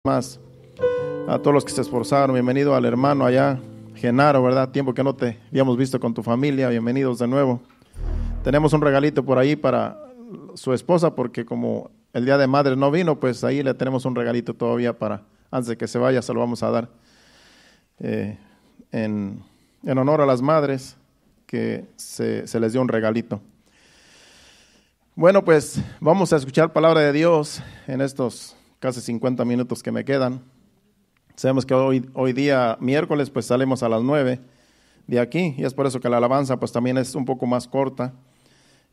más a todos los que se esforzaron. Bienvenido al hermano allá, Genaro, ¿verdad? Tiempo que no te habíamos visto con tu familia. Bienvenidos de nuevo. Tenemos un regalito por ahí para su esposa, porque como el día de madre no vino, pues ahí le tenemos un regalito todavía para, antes de que se vaya, se lo vamos a dar en honor a las madres, que se les dio un regalito. Bueno, pues vamos a escuchar palabra de Dios en estos casi 50 minutos que me quedan. Sabemos que hoy día, miércoles, pues salimos a las 9 de aquí, y es por eso que la alabanza pues también es un poco más corta,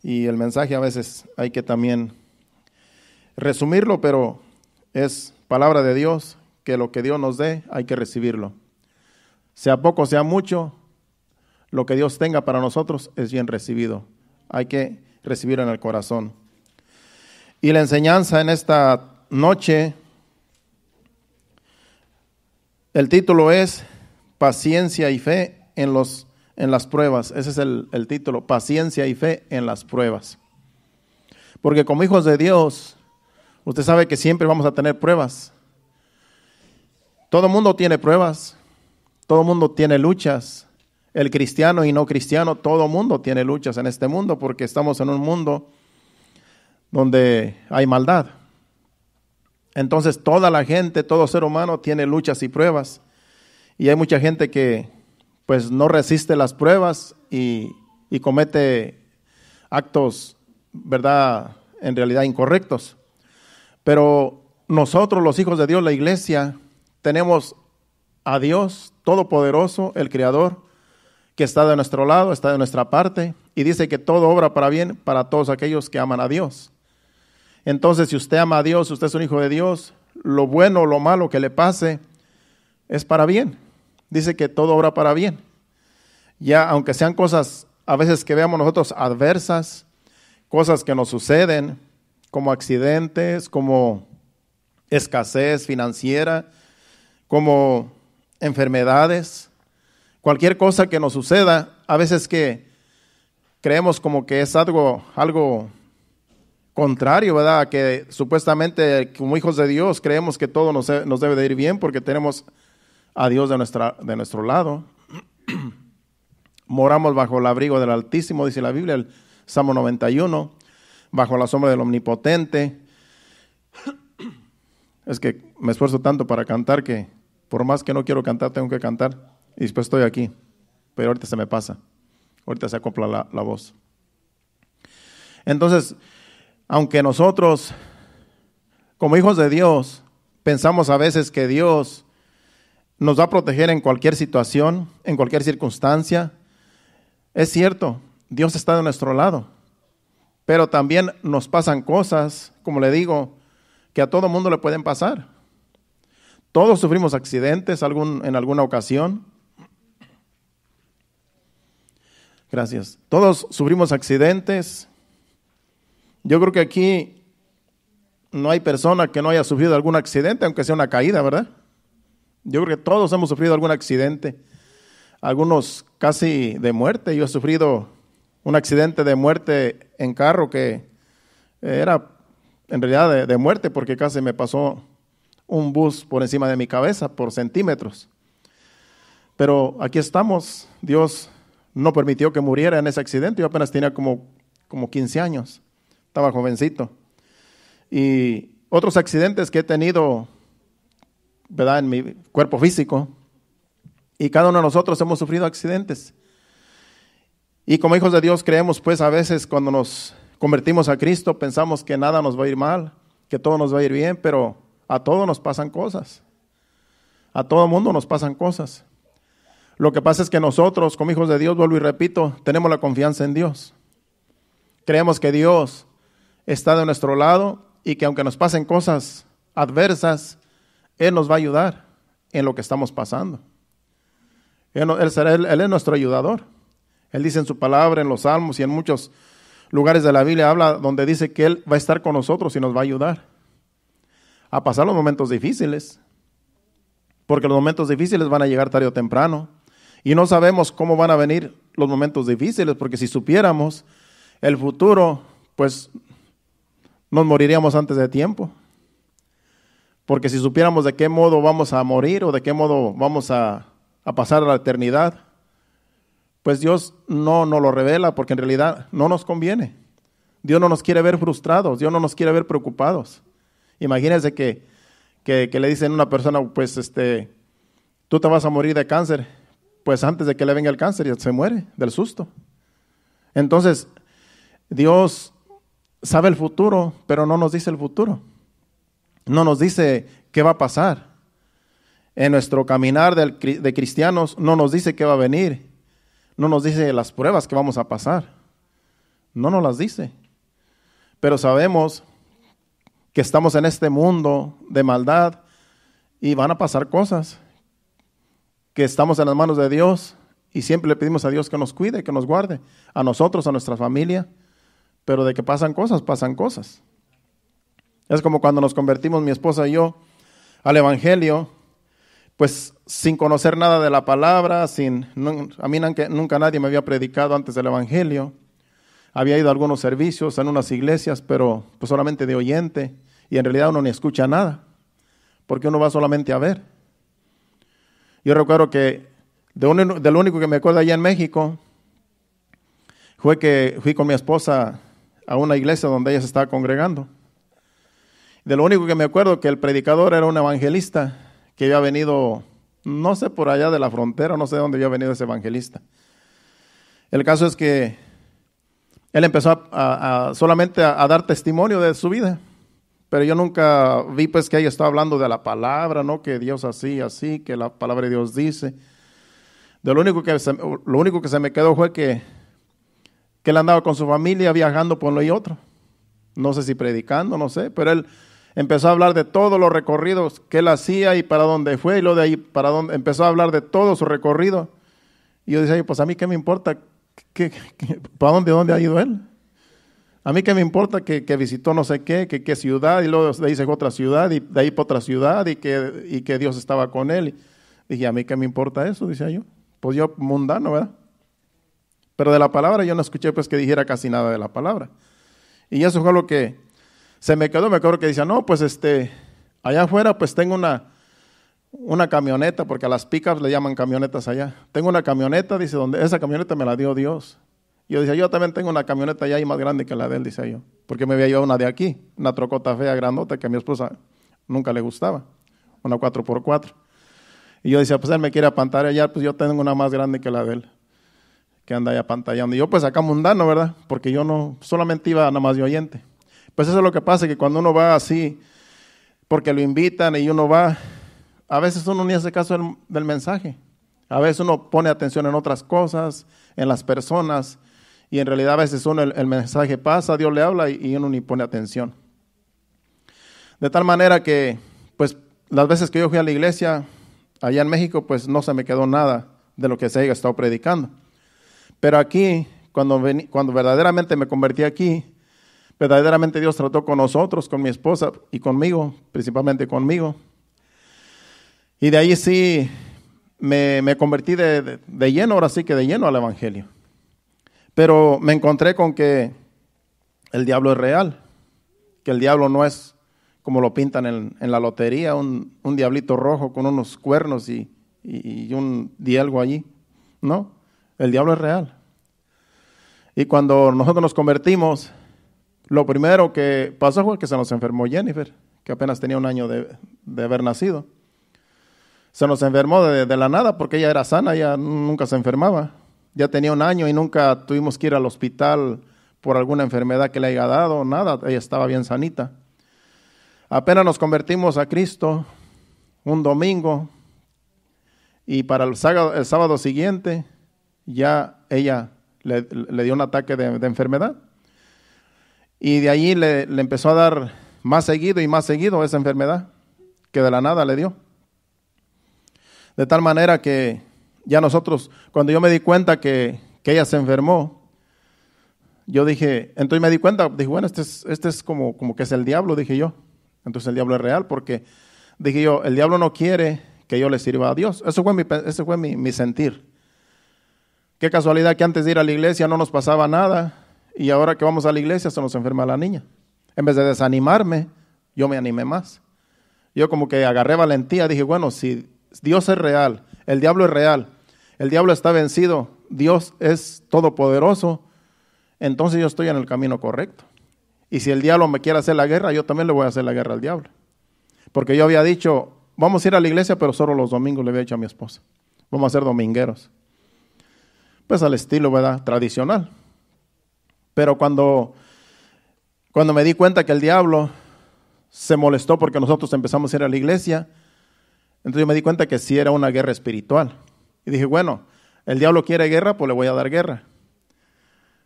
y el mensaje a veces hay que también resumirlo, pero es palabra de Dios, que lo que Dios nos dé hay que recibirlo. Sea poco, sea mucho, lo que Dios tenga para nosotros es bien recibido. Hay que recibirlo en el corazón. Y la enseñanza en esta noche, el título es Paciencia y fe en las pruebas. Ese es el título, Paciencia y fe en las pruebas. Porque como hijos de Dios, usted sabe que siempre vamos a tener pruebas. Todo mundo tiene pruebas, todo mundo tiene luchas. El cristiano y no cristiano, todo mundo tiene luchas en este mundo, porque estamos en un mundo donde hay maldad. Entonces toda la gente, todo ser humano tiene luchas y pruebas, y hay mucha gente que pues no resiste las pruebas y comete actos, ¿verdad?, en realidad incorrectos. Pero nosotros, los hijos de Dios, la iglesia, tenemos a Dios Todopoderoso, el Creador, que está de nuestro lado, está de nuestra parte, y dice que todo obra para bien para todos aquellos que aman a Dios. Entonces, si usted ama a Dios, usted es un hijo de Dios, lo bueno o lo malo que le pase es para bien. Dice que todo obra para bien. Ya, aunque sean cosas a veces que veamos nosotros adversas, cosas que nos suceden, como accidentes, como escasez financiera, como enfermedades, cualquier cosa que nos suceda, a veces que creemos como que es algo contrario, ¿verdad? Que supuestamente como hijos de Dios creemos que todo nos debe de ir bien porque tenemos a Dios de nuestro lado. Moramos bajo el abrigo del Altísimo, dice la Biblia, el Salmo 91, bajo la sombra del Omnipotente. Es que me esfuerzo tanto para cantar que por más que no quiero cantar, tengo que cantar, y después estoy aquí, pero ahorita se me pasa, ahorita se acopla la voz. Entonces, aunque nosotros, como hijos de Dios, pensamos a veces que Dios nos va a proteger en cualquier situación, en cualquier circunstancia, es cierto, Dios está de nuestro lado, pero también nos pasan cosas, como le digo, que a todo mundo le pueden pasar. Todos sufrimos accidentes en alguna ocasión. Gracias. Todos sufrimos accidentes. Yo creo que aquí no hay persona que no haya sufrido algún accidente, aunque sea una caída, ¿verdad? Yo creo que todos hemos sufrido algún accidente, algunos casi de muerte. Yo he sufrido un accidente de muerte en carro que era en realidad de muerte, porque casi me pasó un bus por encima de mi cabeza por centímetros. Pero aquí estamos. Dios no permitió que muriera en ese accidente. Yo apenas tenía como 15 años. Estaba jovencito. Y otros accidentes que he tenido, ¿verdad?, en mi cuerpo físico. Y cada uno de nosotros hemos sufrido accidentes. Y como hijos de Dios creemos, pues a veces cuando nos convertimos a Cristo pensamos que nada nos va a ir mal, que todo nos va a ir bien, pero a todos nos pasan cosas. A todo mundo nos pasan cosas. Lo que pasa es que nosotros, como hijos de Dios, vuelvo y repito, tenemos la confianza en Dios. Creemos que Dios está de nuestro lado y que aunque nos pasen cosas adversas, Él nos va a ayudar en lo que estamos pasando. Él es nuestro ayudador. Él dice en su palabra, en los Salmos y en muchos lugares de la Biblia, habla donde dice que Él va a estar con nosotros y nos va a ayudar a pasar los momentos difíciles, porque los momentos difíciles van a llegar tarde o temprano, y no sabemos cómo van a venir los momentos difíciles, porque si supiéramos el futuro, pues nos moriríamos antes de tiempo. Porque si supiéramos de qué modo vamos a morir o de qué modo vamos a pasar a la eternidad, pues Dios no nos lo revela porque en realidad no nos conviene. Dios no nos quiere ver frustrados, Dios no nos quiere ver preocupados. Imagínense que le dicen a una persona, pues tú te vas a morir de cáncer, pues antes de que le venga el cáncer ya se muere del susto. Entonces, Dios sabe el futuro, pero no nos dice el futuro. No nos dice qué va a pasar. En nuestro caminar de cristianos no nos dice qué va a venir. No nos dice las pruebas que vamos a pasar. No nos las dice. Pero sabemos que estamos en este mundo de maldad y van a pasar cosas. Que estamos en las manos de Dios y siempre le pedimos a Dios que nos cuide, que nos guarde. A nosotros, a nuestra familia. Pero de que pasan cosas, pasan cosas. Es como cuando nos convertimos mi esposa y yo al Evangelio, pues sin conocer nada de la palabra, a mí nunca nadie me había predicado antes del Evangelio. Había ido a algunos servicios en unas iglesias, pero pues solamente de oyente, y en realidad uno ni escucha nada, porque uno va solamente a ver. Yo recuerdo que de lo único que me acuerdo allá en México fue que fui con mi esposa a una iglesia donde ella se estaba congregando. De lo único que me acuerdo que el predicador era un evangelista que había venido, no sé, por allá de la frontera, no sé de dónde había venido ese evangelista. El caso es que él empezó solamente a dar testimonio de su vida, pero yo nunca vi pues que ella estaba hablando de la palabra, ¿no? Que Dios así, que la palabra de Dios dice. Lo único que se me quedó fue que él andaba con su familia viajando por uno y otro. No sé si predicando, no sé, pero él empezó a hablar de todos los recorridos que él hacía y para dónde fue, y luego de ahí para dónde, empezó a hablar de todo su recorrido. Y yo decía, pues a mí qué me importa, ¿para dónde ha ido él? A mí qué me importa que visitó no sé qué ciudad, y luego de ahí se fue a otra ciudad, y de ahí para otra ciudad, y que Dios estaba con él. Y dije, a mí qué me importa eso, decía yo. Pues yo mundano, ¿verdad? Pero de la palabra yo no escuché pues que dijera casi nada de la palabra. Y eso fue lo que se me quedó. Me acuerdo que decía, no, pues allá afuera pues tengo una camioneta, porque a las pickups le llaman camionetas allá. Tengo una camioneta, dice, donde esa camioneta me la dio Dios. Y yo decía, yo también tengo una camioneta allá y más grande que la de él, dice yo. Porque me había llevado una de aquí, una trocota fea, grandota, que a mi esposa nunca le gustaba. Una 4x4. Y yo decía, pues él me quiere apantallar, pues yo tengo una más grande que la de él, que anda ahí apantallando. Y yo pues acá mundano, ¿verdad? Porque yo no, solamente iba nada más de oyente. Pues eso es lo que pasa, que cuando uno va así, porque lo invitan y uno va, a veces uno ni hace caso del mensaje. A veces uno pone atención en otras cosas, en las personas, y en realidad a veces uno el mensaje pasa, Dios le habla y uno ni pone atención. De tal manera que, pues, las veces que yo fui a la iglesia, allá en México, pues no se me quedó nada de lo que se haya estado predicando. Pero aquí, cuando verdaderamente me convertí aquí, verdaderamente Dios trató con nosotros, con mi esposa y conmigo, principalmente conmigo. Y de ahí sí me convertí de lleno, ahora sí que de lleno al Evangelio. Pero me encontré con que el diablo es real, que el diablo no es como lo pintan en la lotería, un diablito rojo con unos cuernos y un dielgo allí. No, el diablo es real. Y cuando nosotros nos convertimos, lo primero que pasó fue que se nos enfermó Jennifer, que apenas tenía 1 año de haber nacido. Se nos enfermó de la nada porque ella era sana, ella nunca se enfermaba. Ya tenía 1 año y nunca tuvimos que ir al hospital por alguna enfermedad que le haya dado, nada, ella estaba bien sanita. Apenas nos convertimos a Cristo un domingo y para el sábado siguiente ya ella le dio un ataque de enfermedad. Y de allí le empezó a dar más seguido esa enfermedad que de la nada le dio. De tal manera que ya nosotros, cuando yo me di cuenta que ella se enfermó, yo dije, entonces me di cuenta, dije, bueno, este es como que es el diablo, dije yo. Entonces el diablo es real porque, dije yo, el diablo no quiere que yo le sirva a Dios. Ese fue mi sentir. Qué casualidad que antes de ir a la iglesia no nos pasaba nada y ahora que vamos a la iglesia se nos enferma la niña. En vez de desanimarme, yo me animé más. Yo como que agarré valentía, dije, bueno, si Dios es real, el diablo es real, el diablo está vencido, Dios es todopoderoso, entonces yo estoy en el camino correcto. Y si el diablo me quiere hacer la guerra, yo también le voy a hacer la guerra al diablo. Porque yo había dicho, vamos a ir a la iglesia, pero solo los domingos, le había dicho a mi esposa. Vamos a ser domingueros. Pues al estilo, ¿verdad? Tradicional. Pero cuando me di cuenta que el diablo se molestó porque nosotros empezamos a ir a la iglesia, entonces yo me di cuenta que sí era una guerra espiritual. Y dije, bueno, el diablo quiere guerra, pues le voy a dar guerra.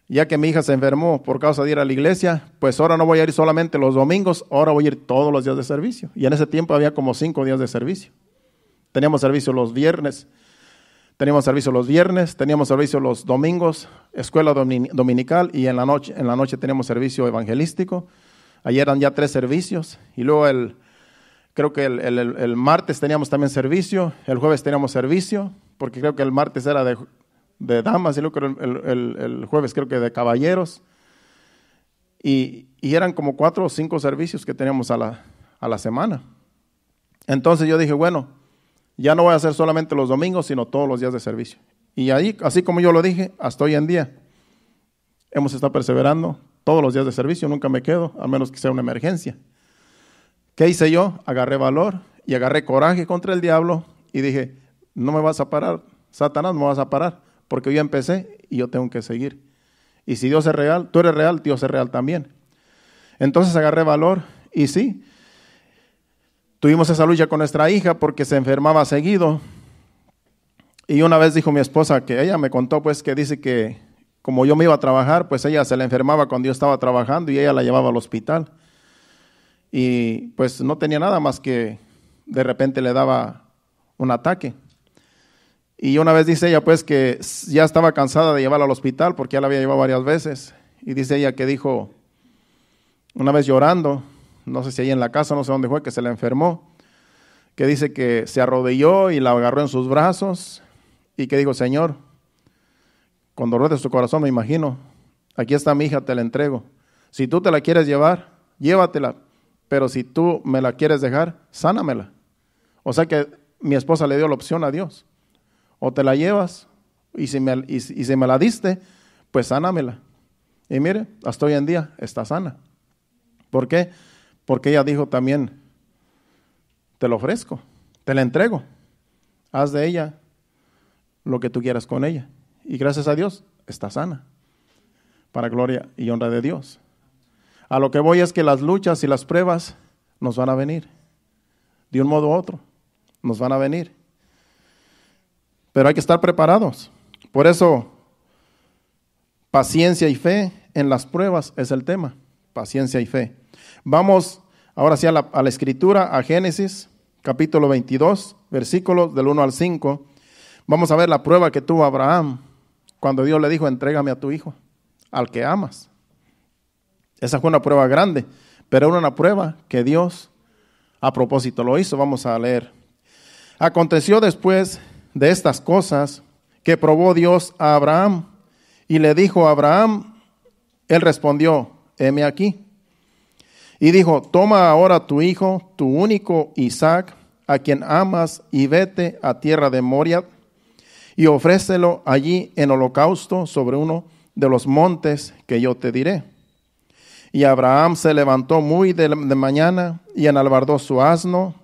Ya que mi hija se enfermó por causa de ir a la iglesia, pues ahora no voy a ir solamente los domingos, ahora voy a ir todos los días de servicio. Y en ese tiempo había como 5 días de servicio. Teníamos servicio los viernes, teníamos servicio los domingos, escuela dominical, y en la noche teníamos servicio evangelístico. Ayer eran ya 3 servicios, y luego creo que el martes teníamos también servicio, el jueves teníamos servicio, porque creo que el martes era de damas, y luego el jueves creo que de caballeros, y eran como 4 o 5 servicios que teníamos a la semana. Entonces yo dije, bueno, ya no voy a hacer solamente los domingos, sino todos los días de servicio. Y ahí, así como yo lo dije, hasta hoy en día, hemos estado perseverando todos los días de servicio, nunca me quedo, a menos que sea una emergencia. ¿Qué hice yo? Agarré valor y agarré coraje contra el diablo y dije, no me vas a parar, Satanás, no me vas a parar, porque yo empecé y yo tengo que seguir. Y si Dios es real, tú eres real, Dios es real también. Entonces agarré valor y sí, tuvimos esa lucha con nuestra hija porque se enfermaba seguido. Y una vez dijo mi esposa, que ella me contó pues que dice que como yo me iba a trabajar, pues ella se le enfermaba cuando yo estaba trabajando y ella la llevaba al hospital. Y pues no tenía nada más que de repente le daba un ataque. Y una vez dice ella pues que ya estaba cansada de llevarla al hospital porque ya la había llevado varias veces. Y dice ella que dijo, una vez llorando, no sé si ahí en la casa, no sé dónde fue, que se la enfermó, que dice que se arrodilló y la agarró en sus brazos y que dijo, Señor, con dolor de su corazón me imagino, aquí está mi hija, te la entrego. Si tú te la quieres llevar, llévatela, pero si tú me la quieres dejar, sánamela. O sea que mi esposa le dio la opción a Dios. O te la llevas y si me la diste, pues sánamela. Y mire, hasta hoy en día está sana. ¿Por qué? Porque ella dijo también, te lo ofrezco, te la entrego. Haz de ella lo que tú quieras con ella. Y gracias a Dios está sana. Para gloria y honra de Dios. A lo que voy es que las luchas y las pruebas nos van a venir. De un modo u otro, nos van a venir. Pero hay que estar preparados. Por eso, paciencia y fe en las pruebas es el tema. Paciencia y fe. Vamos ahora sí a la escritura, a Génesis, capítulo 22, versículos del 1 al 5. Vamos a ver la prueba que tuvo Abraham cuando Dios le dijo, entrégame a tu hijo, al que amas. Esa fue una prueba grande, pero era una prueba que Dios a propósito lo hizo. Vamos a leer. Aconteció después de estas cosas que probó Dios a Abraham y le dijo a Abraham, él respondió, heme aquí. Y dijo, toma ahora tu hijo, tu único Isaac, a quien amas, y vete a tierra de Moriah, y ofrécelo allí en holocausto sobre uno de los montes que yo te diré. Y Abraham se levantó muy de mañana, y enalbardó su asno,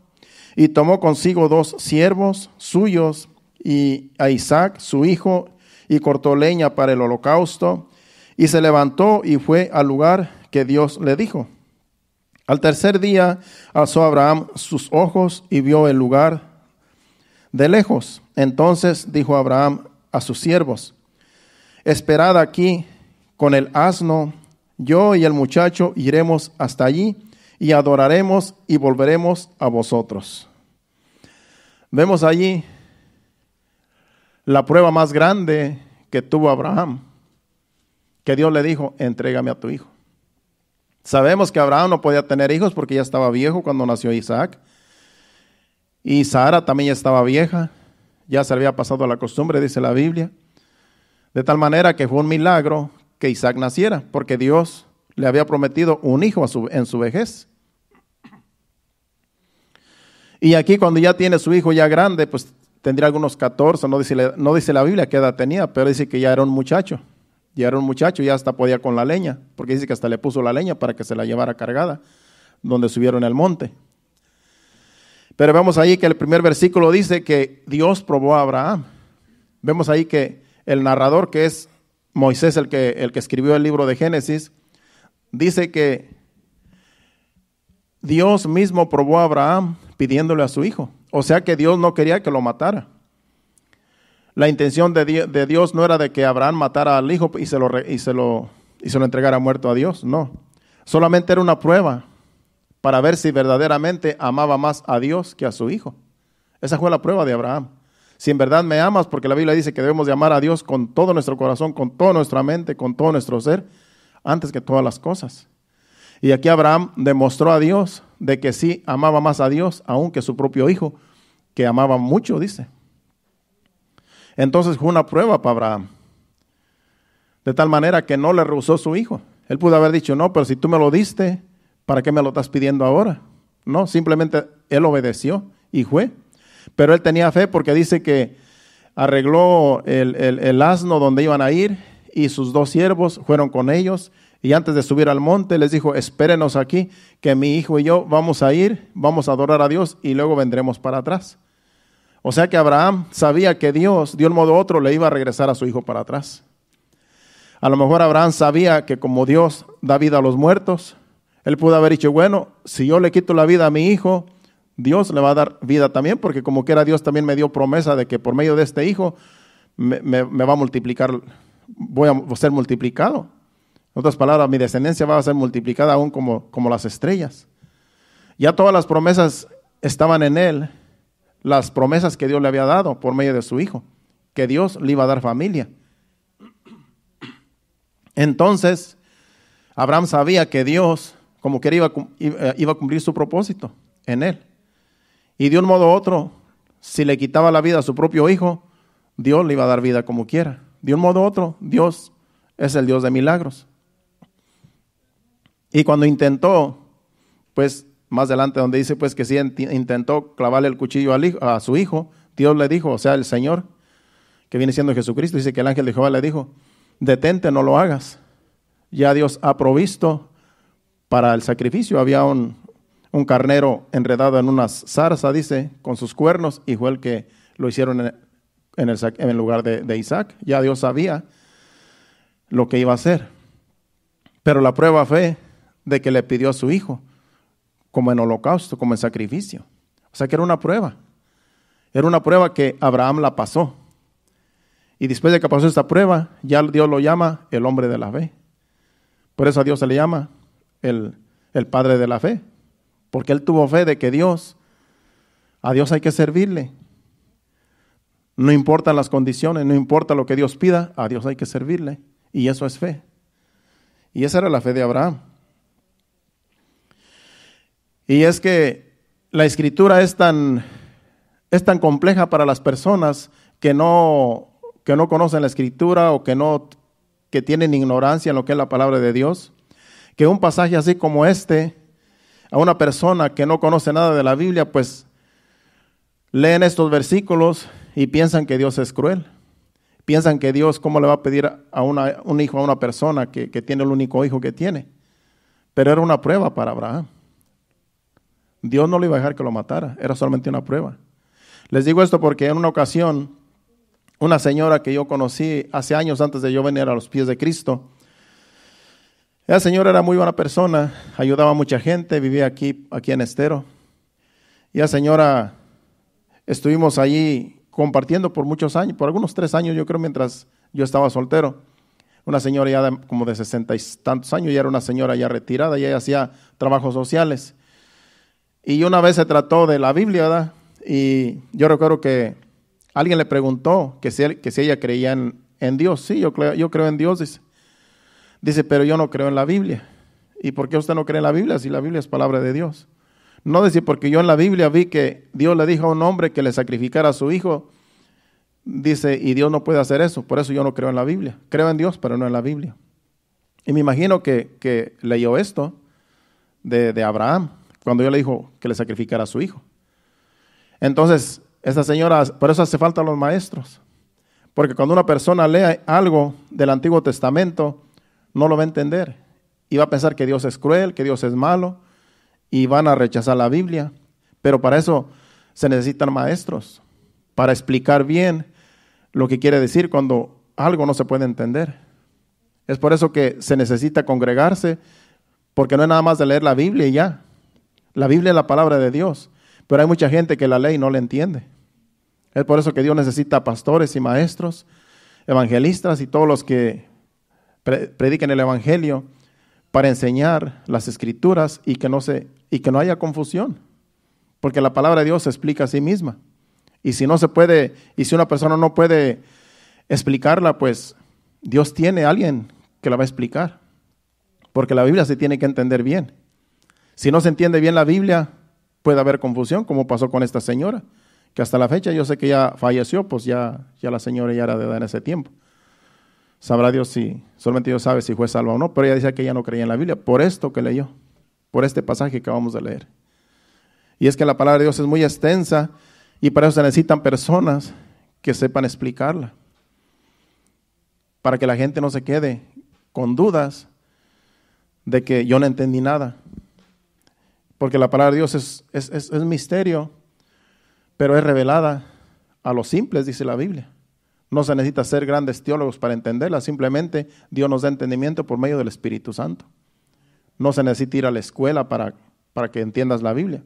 y tomó consigo 2 siervos suyos, y a Isaac su hijo, y cortó leña para el holocausto, y se levantó y fue al lugar que Dios le dijo. Al tercer día alzó Abraham sus ojos y vio el lugar de lejos. Entonces dijo Abraham a sus siervos, esperad aquí con el asno, yo y el muchacho iremos hasta allí y adoraremos y volveremos a vosotros. Vemos allí la prueba más grande que tuvo Abraham, que Dios le dijo, entrégame a tu hijo. Sabemos que Abraham no podía tener hijos porque ya estaba viejo cuando nació Isaac. Y Sara también ya estaba vieja, ya se había pasado la costumbre, dice la Biblia. De tal manera que fue un milagro que Isaac naciera, porque Dios le había prometido un hijo en su vejez. Y aquí cuando ya tiene su hijo ya grande, pues tendría algunos 14, no dice la Biblia qué edad tenía, pero dice que ya era un muchacho. Ya era un muchacho, ya hasta podía con la leña, porque dice que hasta le puso la leña para que se la llevara cargada, donde subieron el monte. Pero vemos ahí que el primer versículo dice que Dios probó a Abraham. Vemos ahí que el narrador, que es Moisés, el que escribió el libro de Génesis, dice que Dios mismo probó a Abraham pidiéndole a su hijo. O sea que Dios no quería que lo matara. La intención de Dios no era de que Abraham matara al hijo y se lo entregara muerto a Dios, no. Solamente era una prueba para ver si verdaderamente amaba más a Dios que a su hijo. Esa fue la prueba de Abraham. Si en verdad me amas, porque la Biblia dice que debemos de amar a Dios con todo nuestro corazón, con toda nuestra mente, con todo nuestro ser, antes que todas las cosas. Y aquí Abraham demostró a Dios de que sí amaba más a Dios, aun que su propio hijo, que amaba mucho, dice. Entonces fue una prueba para Abraham. De tal manera que no le rehusó su hijo. Él pudo haber dicho, no, pero si tú me lo diste, ¿para qué me lo estás pidiendo ahora? No, simplemente él obedeció y fue. Pero él tenía fe porque dice que arregló el asno donde iban a ir y sus 2 siervos fueron con ellos. Y antes de subir al monte les dijo, espérenos aquí, que mi hijo y yo vamos a ir, vamos a adorar a Dios y luego vendremos para atrás. O sea que Abraham sabía que Dios, de un modo u otro, le iba a regresar a su hijo para atrás. A lo mejor Abraham sabía que como Dios da vida a los muertos, él pudo haber dicho, bueno, si yo le quito la vida a mi hijo, Dios le va a dar vida también, porque como quiera Dios también me dio promesa de que por medio de este hijo me va a multiplicar, voy a ser multiplicado. En otras palabras, mi descendencia va a ser multiplicada aún como las estrellas. Ya todas las promesas estaban en él, las promesas que Dios le había dado por medio de su hijo, que Dios le iba a dar familia. Entonces, Abraham sabía que Dios, como quiera, iba a cumplir su propósito en él. Y de un modo u otro, si le quitaba la vida a su propio hijo, Dios le iba a dar vida como quiera. De un modo u otro, Dios es el Dios de milagros. Y cuando intentó, pues más adelante donde dice pues que sí intentó clavarle el cuchillo a su hijo, Dios le dijo, o sea el Señor, que viene siendo Jesucristo, dice que el ángel de Jehová le dijo, detente, no lo hagas. Ya Dios ha provisto para el sacrificio. Había un carnero enredado en una zarza, dice, con sus cuernos, y fue el que lo hicieron en el lugar de Isaac. Ya Dios sabía lo que iba a hacer. Pero la prueba fue de que le pidió a su hijo, como en holocausto, como en sacrificio. O sea que era una prueba. Era una prueba que Abraham la pasó. Y después de que pasó esta prueba, ya Dios lo llama el hombre de la fe. Por eso a Dios se le llama el padre de la fe. Porque él tuvo fe de que a Dios hay que servirle. No importan las condiciones, no importa lo que Dios pida, a Dios hay que servirle. Y eso es fe. Y esa era la fe de Abraham. Y es que la escritura es tan compleja para las personas que no conocen la escritura o que tienen ignorancia en lo que es la palabra de Dios, que un pasaje así como este, a una persona que no conoce nada de la Biblia, pues leen estos versículos y piensan que Dios es cruel. Piensan que Dios, ¿cómo le va a pedir a un hijo a una persona que tiene el único hijo que tiene? Pero era una prueba para Abraham. Dios no le iba a dejar que lo matara, era solamente una prueba. Les digo esto porque en una ocasión, una señora que yo conocí hace años antes de yo venir a los pies de Cristo, esa señora era muy buena persona, ayudaba a mucha gente, vivía aquí en Estero. Y esa señora, estuvimos allí compartiendo por muchos años, por algunos 3 años yo creo, mientras yo estaba soltero. Una señora ya como de 60 y tantos años, ya era una señora ya retirada, y ella hacía trabajos sociales. Y una vez se trató de la Biblia, ¿verdad? Y yo recuerdo que alguien le preguntó que si ella creía en Dios. Sí, yo creo en Dios, dice. Dice, pero yo no creo en la Biblia. ¿Y por qué usted no cree en la Biblia si la Biblia es palabra de Dios? No, dice, porque yo en la Biblia vi que Dios le dijo a un hombre que le sacrificara a su hijo. Dice, y Dios no puede hacer eso, por eso yo no creo en la Biblia. Creo en Dios, pero no en la Biblia. Y me imagino que leyó esto de Abraham, cuando Dios le dijo que le sacrificara a su hijo. Entonces, esta señora, por eso hace falta los maestros. Porque cuando una persona lee algo del Antiguo Testamento, no lo va a entender. Y va a pensar que Dios es cruel, que Dios es malo, y van a rechazar la Biblia. Pero para eso se necesitan maestros, para explicar bien lo que quiere decir cuando algo no se puede entender. Es por eso que se necesita congregarse, porque no es nada más de leer la Biblia y ya. La Biblia es la palabra de Dios, pero hay mucha gente que la lee y no la entiende. Es por eso que Dios necesita pastores y maestros, evangelistas y todos los que prediquen el evangelio para enseñar las escrituras y que no haya confusión, porque la palabra de Dios se explica a sí misma. Y si no se puede, y si una persona no puede explicarla, pues Dios tiene a alguien que la va a explicar, porque la Biblia se tiene que entender bien. Si no se entiende bien la Biblia, puede haber confusión, como pasó con esta señora, que hasta la fecha yo sé que ya falleció, pues ya la señora ya era de edad en ese tiempo. Sabrá Dios si, solamente Dios sabe si fue salva o no, pero ella decía que ella no creía en la Biblia, por esto que leyó, por este pasaje que acabamos de leer. Y es que la palabra de Dios es muy extensa y para eso se necesitan personas que sepan explicarla, para que la gente no se quede con dudas de que yo no entendí nada. Porque la palabra de Dios es misterio, pero es revelada a los simples, dice la Biblia. No se necesita ser grandes teólogos para entenderla, simplemente Dios nos da entendimiento por medio del Espíritu Santo. No se necesita ir a la escuela para que entiendas la Biblia.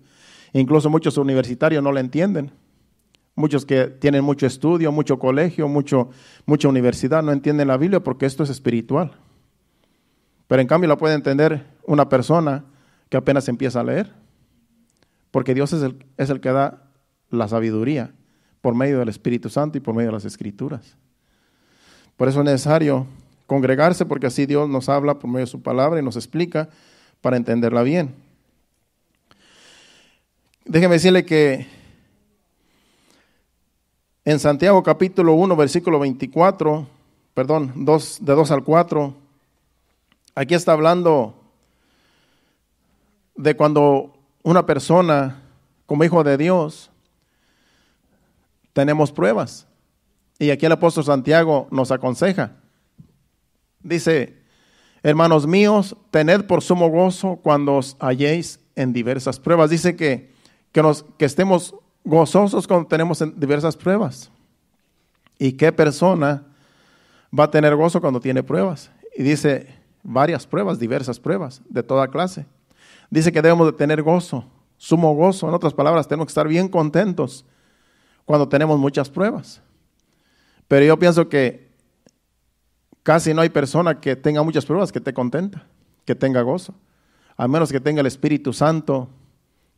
Incluso muchos universitarios no la entienden. Muchos que tienen mucho estudio, mucho colegio, mucha universidad, no entienden la Biblia porque esto es espiritual. Pero en cambio la puede entender una persona que apenas empieza a leer, porque Dios es el que da la sabiduría por medio del Espíritu Santo y por medio de las Escrituras. Por eso es necesario congregarse, porque así Dios nos habla por medio de su palabra y nos explica para entenderla bien. Déjeme decirle que en Santiago capítulo 1, versículo 24, de 2 al 4, aquí está hablando de cuando una persona como hijo de Dios tenemos pruebas. Y aquí el apóstol Santiago nos aconseja. Dice: hermanos míos, tened por sumo gozo cuando os halléis en diversas pruebas. Dice que estemos gozosos cuando tenemos en diversas pruebas. ¿Y qué persona va a tener gozo cuando tiene pruebas? Y dice varias pruebas, diversas pruebas, de toda clase. Dice que debemos de tener gozo, sumo gozo. En otras palabras, tenemos que estar bien contentos cuando tenemos muchas pruebas. Pero yo pienso que casi no hay persona que tenga muchas pruebas que esté contenta, que tenga gozo. A menos que tenga el Espíritu Santo,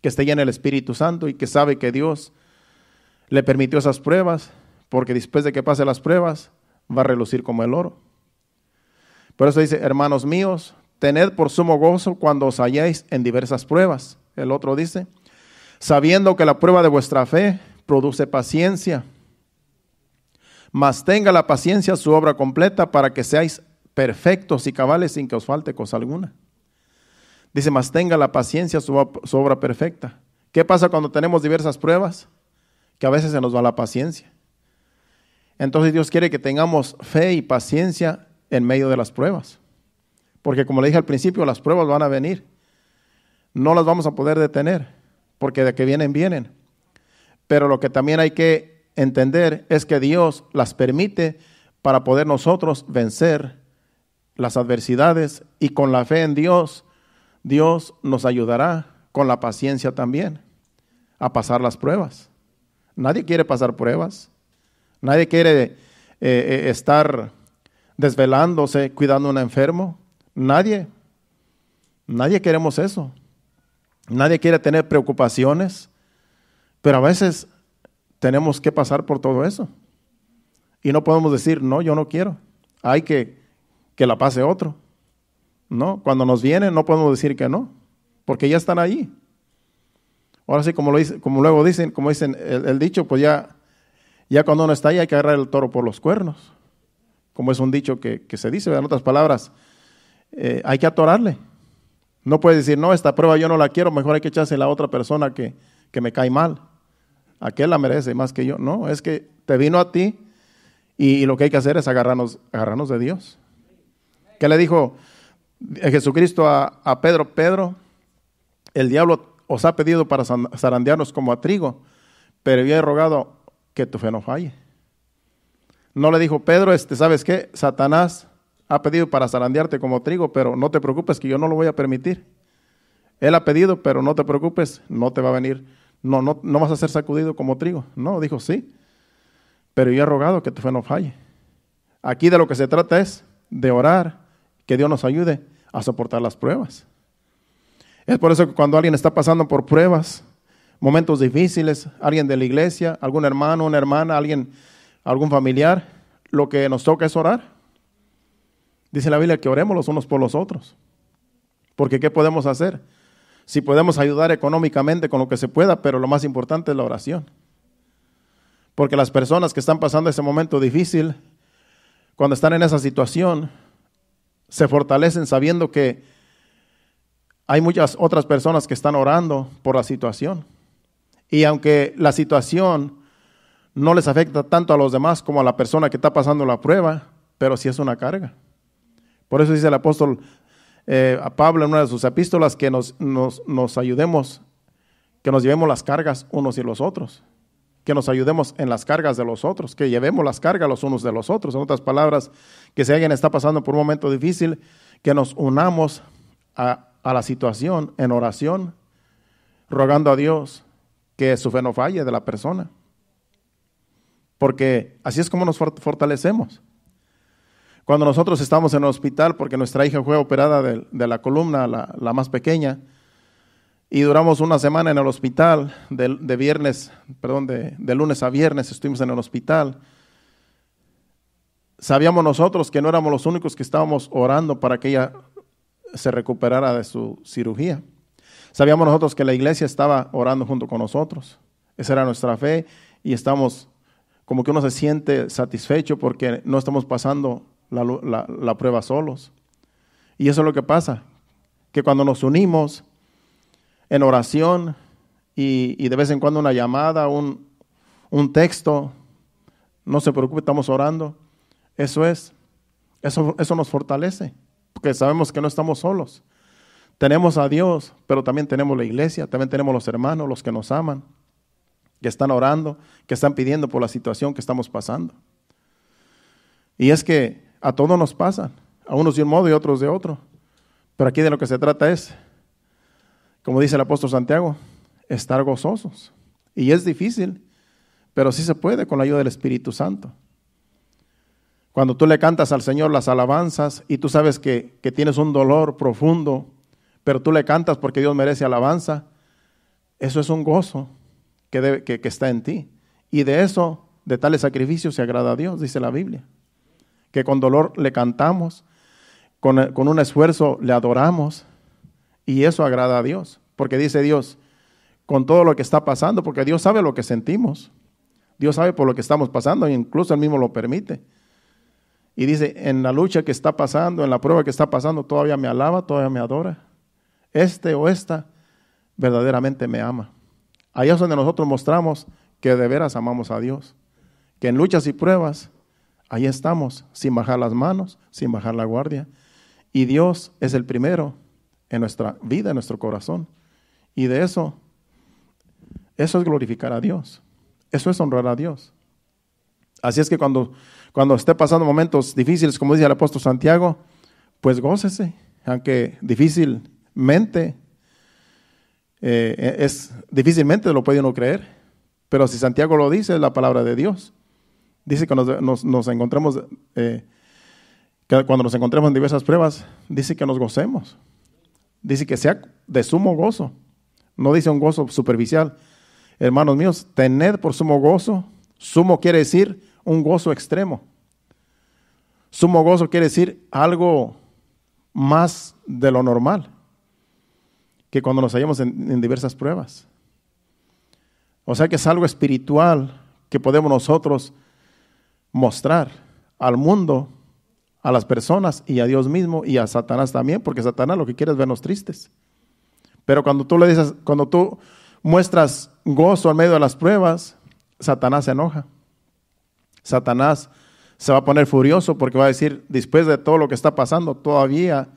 que esté lleno del Espíritu Santo y que sabe que Dios le permitió esas pruebas, porque después de que pase las pruebas, va a relucir como el oro. Por eso dice: hermanos míos, tened por sumo gozo cuando os halléis en diversas pruebas. El otro dice: sabiendo que la prueba de vuestra fe produce paciencia, mas tenga la paciencia su obra completa para que seáis perfectos y cabales sin que os falte cosa alguna. Dice: mas tenga la paciencia su obra perfecta. ¿Qué pasa cuando tenemos diversas pruebas? Que a veces se nos va la paciencia. Entonces Dios quiere que tengamos fe y paciencia en medio de las pruebas. Porque como le dije al principio, las pruebas van a venir. No las vamos a poder detener, porque de que vienen, vienen. Pero lo que también hay que entender es que Dios las permite para poder nosotros vencer las adversidades, y con la fe en Dios, Dios nos ayudará con la paciencia también a pasar las pruebas. Nadie quiere pasar pruebas. Nadie quiere estar desvelándose cuidando a un enfermo. Nadie queremos eso. Nadie quiere tener preocupaciones, pero a veces tenemos que pasar por todo eso. Y no podemos decir: no, yo no quiero. Hay que la pase otro. No, cuando nos vienen no podemos decir que no, porque ya están ahí. Ahora sí, como dicen el dicho, pues ya cuando uno está ahí hay que agarrar el toro por los cuernos. Como es un dicho que se dice, en otras palabras, hay que atorarle. No puedes decir: no, esta prueba yo no la quiero, mejor hay que echarse a la otra persona que me cae mal. aquel la merece más que yo. No, es que te vino a ti y lo que hay que hacer es agarrarnos de Dios. ¿Qué le dijo Jesucristo a Pedro? Pedro, el diablo os ha pedido para zarandearnos como a trigo, pero yo he rogado que tu fe no falle. No le dijo, Pedro, ¿sabes qué? Satanás ha pedido para zarandearte como trigo, pero no te preocupes que yo no lo voy a permitir. Él ha pedido, pero no te preocupes, no te va a venir, no vas a ser sacudido como trigo. No, dijo, sí, pero yo he rogado que tu fe no falle. Aquí de lo que se trata es de orar, que Dios nos ayude a soportar las pruebas. Es por eso que cuando alguien está pasando por pruebas, momentos difíciles, alguien de la iglesia, algún hermano, una hermana, algún familiar, lo que nos toca es orar. Dice la Biblia que oremos los unos por los otros. Porque ¿qué podemos hacer? Si podemos ayudar económicamente con lo que se pueda, pero lo más importante es la oración. Porque las personas que están pasando ese momento difícil, cuando están en esa situación, se fortalecen sabiendo que hay muchas otras personas que están orando por la situación. Y aunque la situación no les afecta tanto a los demás como a la persona que está pasando la prueba, pero sí es una carga. Por eso dice el apóstol a Pablo en una de sus epístolas que nos ayudemos, que nos llevemos las cargas unos y los otros, que nos ayudemos en las cargas de los otros, que llevemos las cargas los unos de los otros. En otras palabras, que si alguien está pasando por un momento difícil, que nos unamos a la situación en oración, rogando a Dios que su fe no falle de la persona. Porque así es como nos fortalecemos. Cuando nosotros estamos en el hospital, porque nuestra hija fue operada de la columna, la más pequeña, y duramos una semana en el hospital, de lunes a viernes estuvimos en el hospital. Sabíamos nosotros que no éramos los únicos que estábamos orando para que ella se recuperara de su cirugía. Sabíamos nosotros que la iglesia estaba orando junto con nosotros. Esa era nuestra fe y estamos como que uno se siente satisfecho porque no estamos pasando la prueba solos. Y eso es lo que pasa, que cuando nos unimos en oración y de vez en cuando una llamada, un texto, no se preocupe, estamos orando, eso nos fortalece, porque sabemos que no estamos solos. Tenemos a Dios, pero también tenemos la iglesia, también tenemos los hermanos, los que nos aman, que están orando, que están pidiendo por la situación que estamos pasando. Y es que a todos nos pasa, a unos de un modo y a otros de otro. Pero aquí de lo que se trata es, como dice el apóstol Santiago, estar gozosos. Y es difícil, pero sí se puede con la ayuda del Espíritu Santo. Cuando tú le cantas al Señor las alabanzas y tú sabes que tienes un dolor profundo, pero tú le cantas porque Dios merece alabanza, eso es un gozo que está en ti. Y de eso, de tales sacrificios se agrada a Dios, dice la Biblia. Que con dolor le cantamos, con un esfuerzo le adoramos, y eso agrada a Dios. Porque dice Dios, con todo lo que está pasando, porque Dios sabe lo que sentimos. Dios sabe por lo que estamos pasando, e incluso Él mismo lo permite. Y dice, en la lucha que está pasando, en la prueba que está pasando, todavía me alaba, todavía me adora. Este o esta verdaderamente me ama. Ahí es donde nosotros mostramos que de veras amamos a Dios. Que en luchas y pruebas, ahí estamos, sin bajar las manos, sin bajar la guardia. Y Dios es el primero en nuestra vida, en nuestro corazón. Y de eso es glorificar a Dios. Eso es honrar a Dios. Así es que cuando esté pasando momentos difíciles, como dice el apóstol Santiago, pues gócese, aunque difícilmente difícilmente lo puede uno creer, pero si Santiago lo dice, es la palabra de Dios. Dice que nos encontremos, que cuando nos encontremos en diversas pruebas, dice que nos gocemos. Dice que sea de sumo gozo. No dice un gozo superficial. Hermanos míos, tened por sumo gozo. Sumo quiere decir un gozo extremo. Sumo gozo quiere decir algo más de lo normal que cuando nos hallamos en diversas pruebas. O sea que es algo espiritual que podemos nosotros mostrar al mundo, a las personas y a Dios mismo y a Satanás también, porque Satanás lo que quiere es vernos tristes. Pero cuando tú muestras gozo en medio de las pruebas, Satanás se enoja. Satanás se va a poner furioso porque va a decir, después de todo lo que está pasando, todavía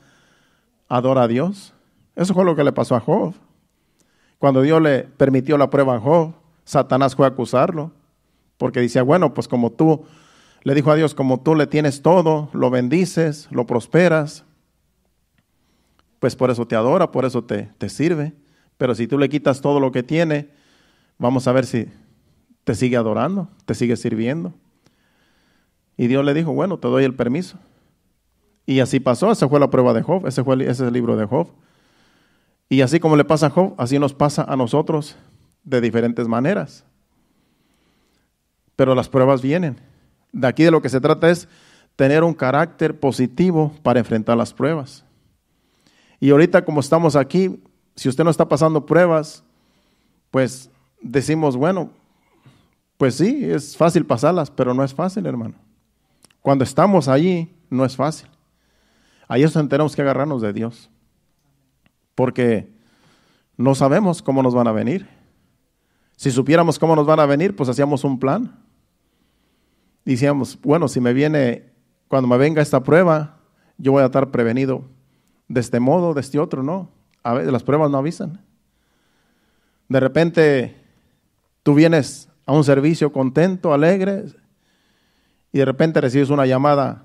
adora a Dios. Eso fue lo que le pasó a Job. Cuando Dios le permitió la prueba a Job, Satanás fue a acusarlo, porque decía, bueno, pues como tú, le dijo a Dios, como tú le tienes todo, lo bendices, lo prosperas, pues por eso te adora, por eso te sirve. Pero si tú le quitas todo lo que tiene, vamos a ver si te sigue adorando, te sigue sirviendo. Y Dios le dijo, bueno, te doy el permiso. Y así pasó, esa fue la prueba de Job, ese es el libro de Job. Y así como le pasa a Job, así nos pasa a nosotros de diferentes maneras. Pero las pruebas vienen. De aquí de lo que se trata es tener un carácter positivo para enfrentar las pruebas. Y ahorita como estamos aquí, si usted no está pasando pruebas, pues decimos, bueno, pues sí, es fácil pasarlas, pero no es fácil, hermano. Cuando estamos allí, no es fácil. Ahí es donde tenemos que agarrarnos de Dios. Porque no sabemos cómo nos van a venir. Si supiéramos cómo nos van a venir, pues hacíamos un plan. Decíamos, bueno, si me viene, cuando me venga esta prueba, yo voy a estar prevenido de este modo, de este otro, ¿no? A veces las pruebas no avisan. De repente, tú vienes a un servicio contento, alegre, y de repente recibes una llamada,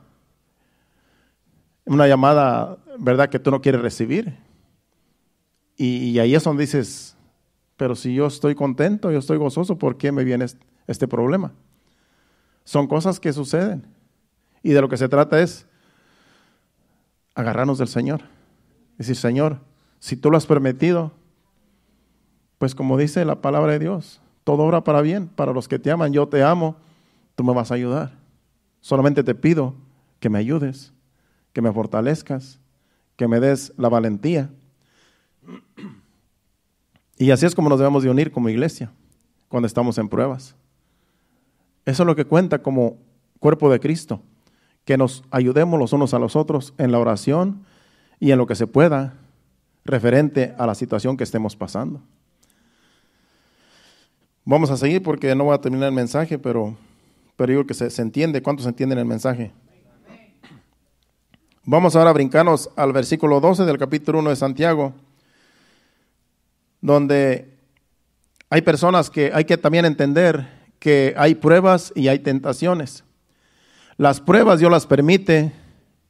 ¿verdad?, que tú no quieres recibir. Y ahí es donde dices, pero si yo estoy contento, yo estoy gozoso, ¿por qué me viene este problema? Son cosas que suceden. Y de lo que se trata es agarrarnos del Señor. Decir, Señor, si tú lo has permitido, pues como dice la palabra de Dios, todo obra para bien, para los que te aman, yo te amo, tú me vas a ayudar. Solamente te pido que me ayudes, que me fortalezcas, que me des la valentía. Y así es como nos debemos de unir como iglesia, cuando estamos en pruebas. Eso es lo que cuenta como cuerpo de Cristo, que nos ayudemos los unos a los otros en la oración y en lo que se pueda referente a la situación que estemos pasando. Vamos a seguir porque no voy a terminar el mensaje, pero digo que se entiende. ¿Cuántos entienden el mensaje? Vamos ahora a brincarnos al versículo 12 del capítulo 1 de Santiago, donde hay personas que hay que también entender que hay pruebas y hay tentaciones. Las pruebas Dios las permite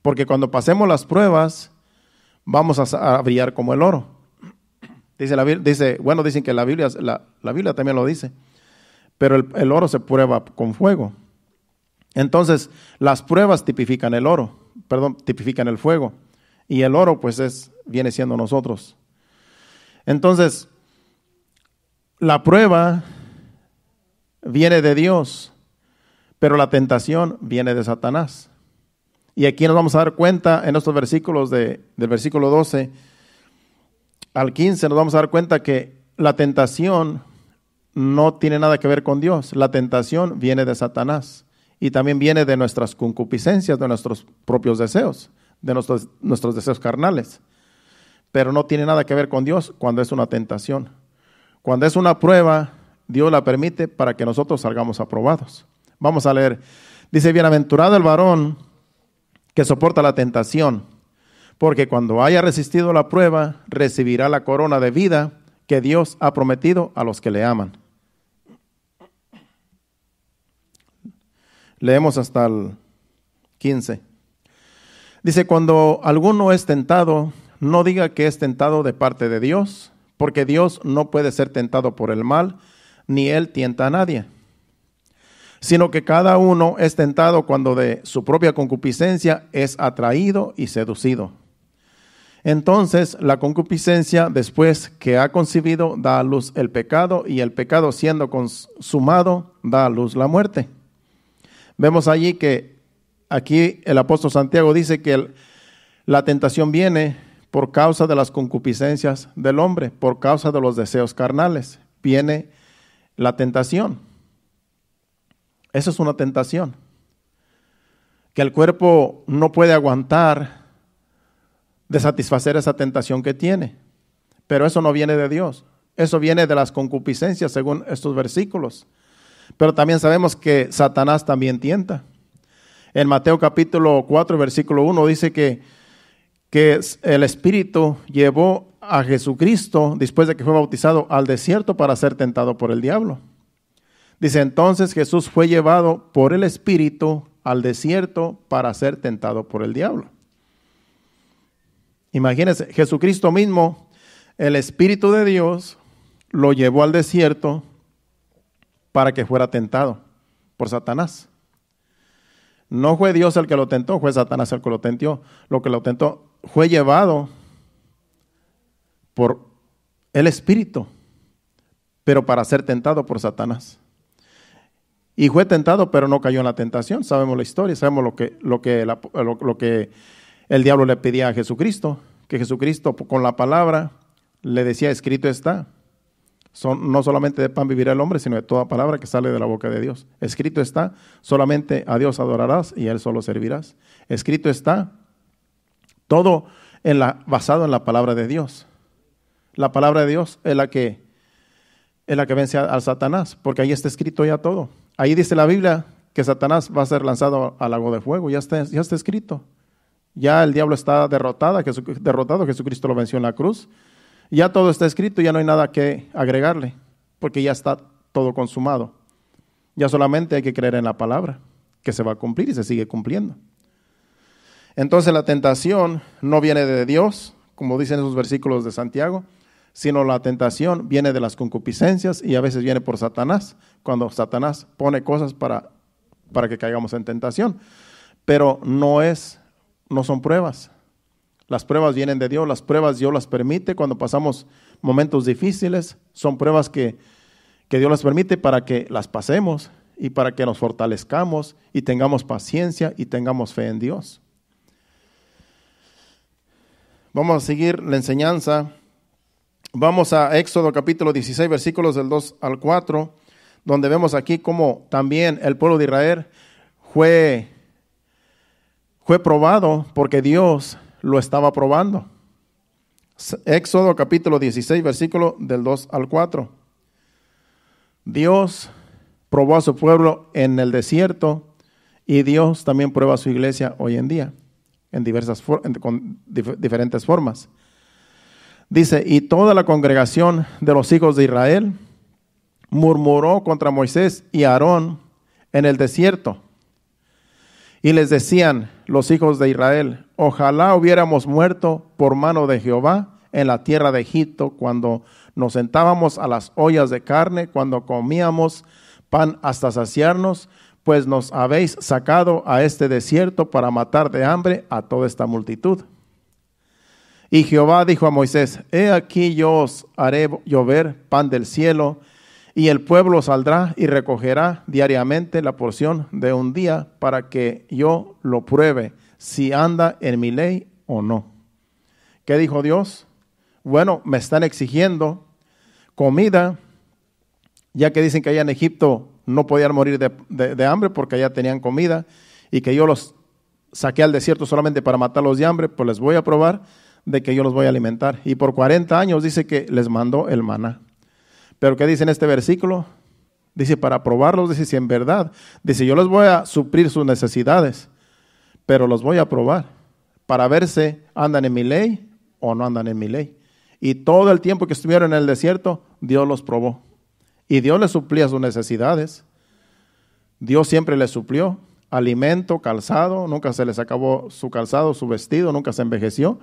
porque cuando pasemos las pruebas vamos a brillar como el oro. Dicen que la Biblia también lo dice, pero el oro se prueba con fuego. Entonces, las pruebas tipifican tipifican el fuego, y el oro pues viene siendo nosotros. Entonces, la prueba viene de Dios, pero la tentación viene de Satanás. Y aquí nos vamos a dar cuenta en estos versículos del versículo 12 al 15, nos vamos a dar cuenta que la tentación no tiene nada que ver con Dios. La tentación viene de Satanás y también viene de nuestras concupiscencias, de nuestros propios deseos, de nuestros deseos carnales. Pero no tiene nada que ver con Dios cuando es una tentación. Cuando es una prueba, Dios la permite para que nosotros salgamos aprobados. Vamos a leer. Dice, bienaventurado el varón que soporta la tentación, porque cuando haya resistido la prueba, recibirá la corona de vida que Dios ha prometido a los que le aman. Leemos hasta el 15. Dice, cuando alguno es tentado, no diga que es tentado de parte de Dios, porque Dios no puede ser tentado por el mal, ni Él tienta a nadie, sino que cada uno es tentado cuando de su propia concupiscencia es atraído y seducido. Entonces la concupiscencia, después que ha concebido, da a luz el pecado, y el pecado, siendo consumado, da a luz la muerte. Vemos allí que aquí el apóstol Santiago dice que la tentación viene por causa de las concupiscencias del hombre, por causa de los deseos carnales. Viene la tentación. Eso es una tentación, que el cuerpo no puede aguantar de satisfacer esa tentación que tiene. Pero eso no viene de Dios. Eso viene de las concupiscencias según estos versículos. Pero también sabemos que Satanás también tienta. En Mateo capítulo 4, versículo 1 dice que el Espíritu llevó a Jesucristo, después de que fue bautizado, al desierto para ser tentado por el diablo. Dice, entonces Jesús fue llevado por el Espíritu al desierto para ser tentado por el diablo. Imagínense, Jesucristo mismo, el Espíritu de Dios, lo llevó al desierto para que fuera tentado por Satanás. No fue Dios el que lo tentó, fue Satanás el que lo tentó. Lo que lo tentó fue llevado por el Espíritu, pero para ser tentado por Satanás. Y fue tentado, pero no cayó en la tentación. Sabemos la historia, sabemos lo que el diablo le pedía a Jesucristo, que Jesucristo con la palabra le decía, escrito está. No solamente de pan vivirá el hombre, sino de toda palabra que sale de la boca de Dios. Escrito está, solamente a Dios adorarás y a Él solo servirás. Escrito está, todo basado en la palabra de Dios. La palabra de Dios es la que vence a Satanás, porque ahí está escrito ya todo. Ahí dice la Biblia que Satanás va a ser lanzado al lago de fuego, ya está escrito. Ya el diablo está derrotado, Jesucristo lo venció en la cruz. Ya todo está escrito, ya no hay nada que agregarle, porque ya está todo consumado. Ya solamente hay que creer en la palabra, que se va a cumplir y se sigue cumpliendo. Entonces la tentación no viene de Dios, como dicen esos versículos de Santiago, sino la tentación viene de las concupiscencias y a veces viene por Satanás, cuando Satanás pone cosas para que caigamos en tentación. Pero no son pruebas. Las pruebas vienen de Dios, las pruebas Dios las permite cuando pasamos momentos difíciles, son pruebas que Dios las permite para que las pasemos y para que nos fortalezcamos y tengamos paciencia y tengamos fe en Dios. Vamos a seguir la enseñanza. Vamos a Éxodo capítulo 16, versículos del 2 al 4, donde vemos aquí cómo también el pueblo de Israel fue probado porque Dios lo estaba probando. Éxodo capítulo 16, versículo del 2 al 4. Dios probó a su pueblo en el desierto y Dios también prueba a su iglesia hoy en día con diferentes formas. Dice, y toda la congregación de los hijos de Israel murmuró contra Moisés y Aarón en el desierto. Y les decían los hijos de Israel, ojalá hubiéramos muerto por mano de Jehová en la tierra de Egipto, cuando nos sentábamos a las ollas de carne, cuando comíamos pan hasta saciarnos, pues nos habéis sacado a este desierto para matar de hambre a toda esta multitud. Y Jehová dijo a Moisés, he aquí yo os haré llover pan del cielo, y el pueblo saldrá y recogerá diariamente la porción de un día para que yo lo pruebe, si anda en mi ley o no. ¿Qué dijo Dios? Bueno, me están exigiendo comida, ya que dicen que allá en Egipto no podían morir de hambre porque allá tenían comida, y que yo los saqué al desierto solamente para matarlos de hambre, pues les voy a probar de que yo los voy a alimentar. Y por 40 años dice que les mandó el maná. Pero ¿qué dice en este versículo? Dice, para probarlos, dice, si en verdad, dice, yo les voy a suplir sus necesidades, pero los voy a probar para ver si andan en mi ley o no andan en mi ley. Y todo el tiempo que estuvieron en el desierto, Dios los probó. Y Dios les suplía sus necesidades. Dios siempre les suplió alimento, calzado, nunca se les acabó su calzado, su vestido, nunca se envejeció.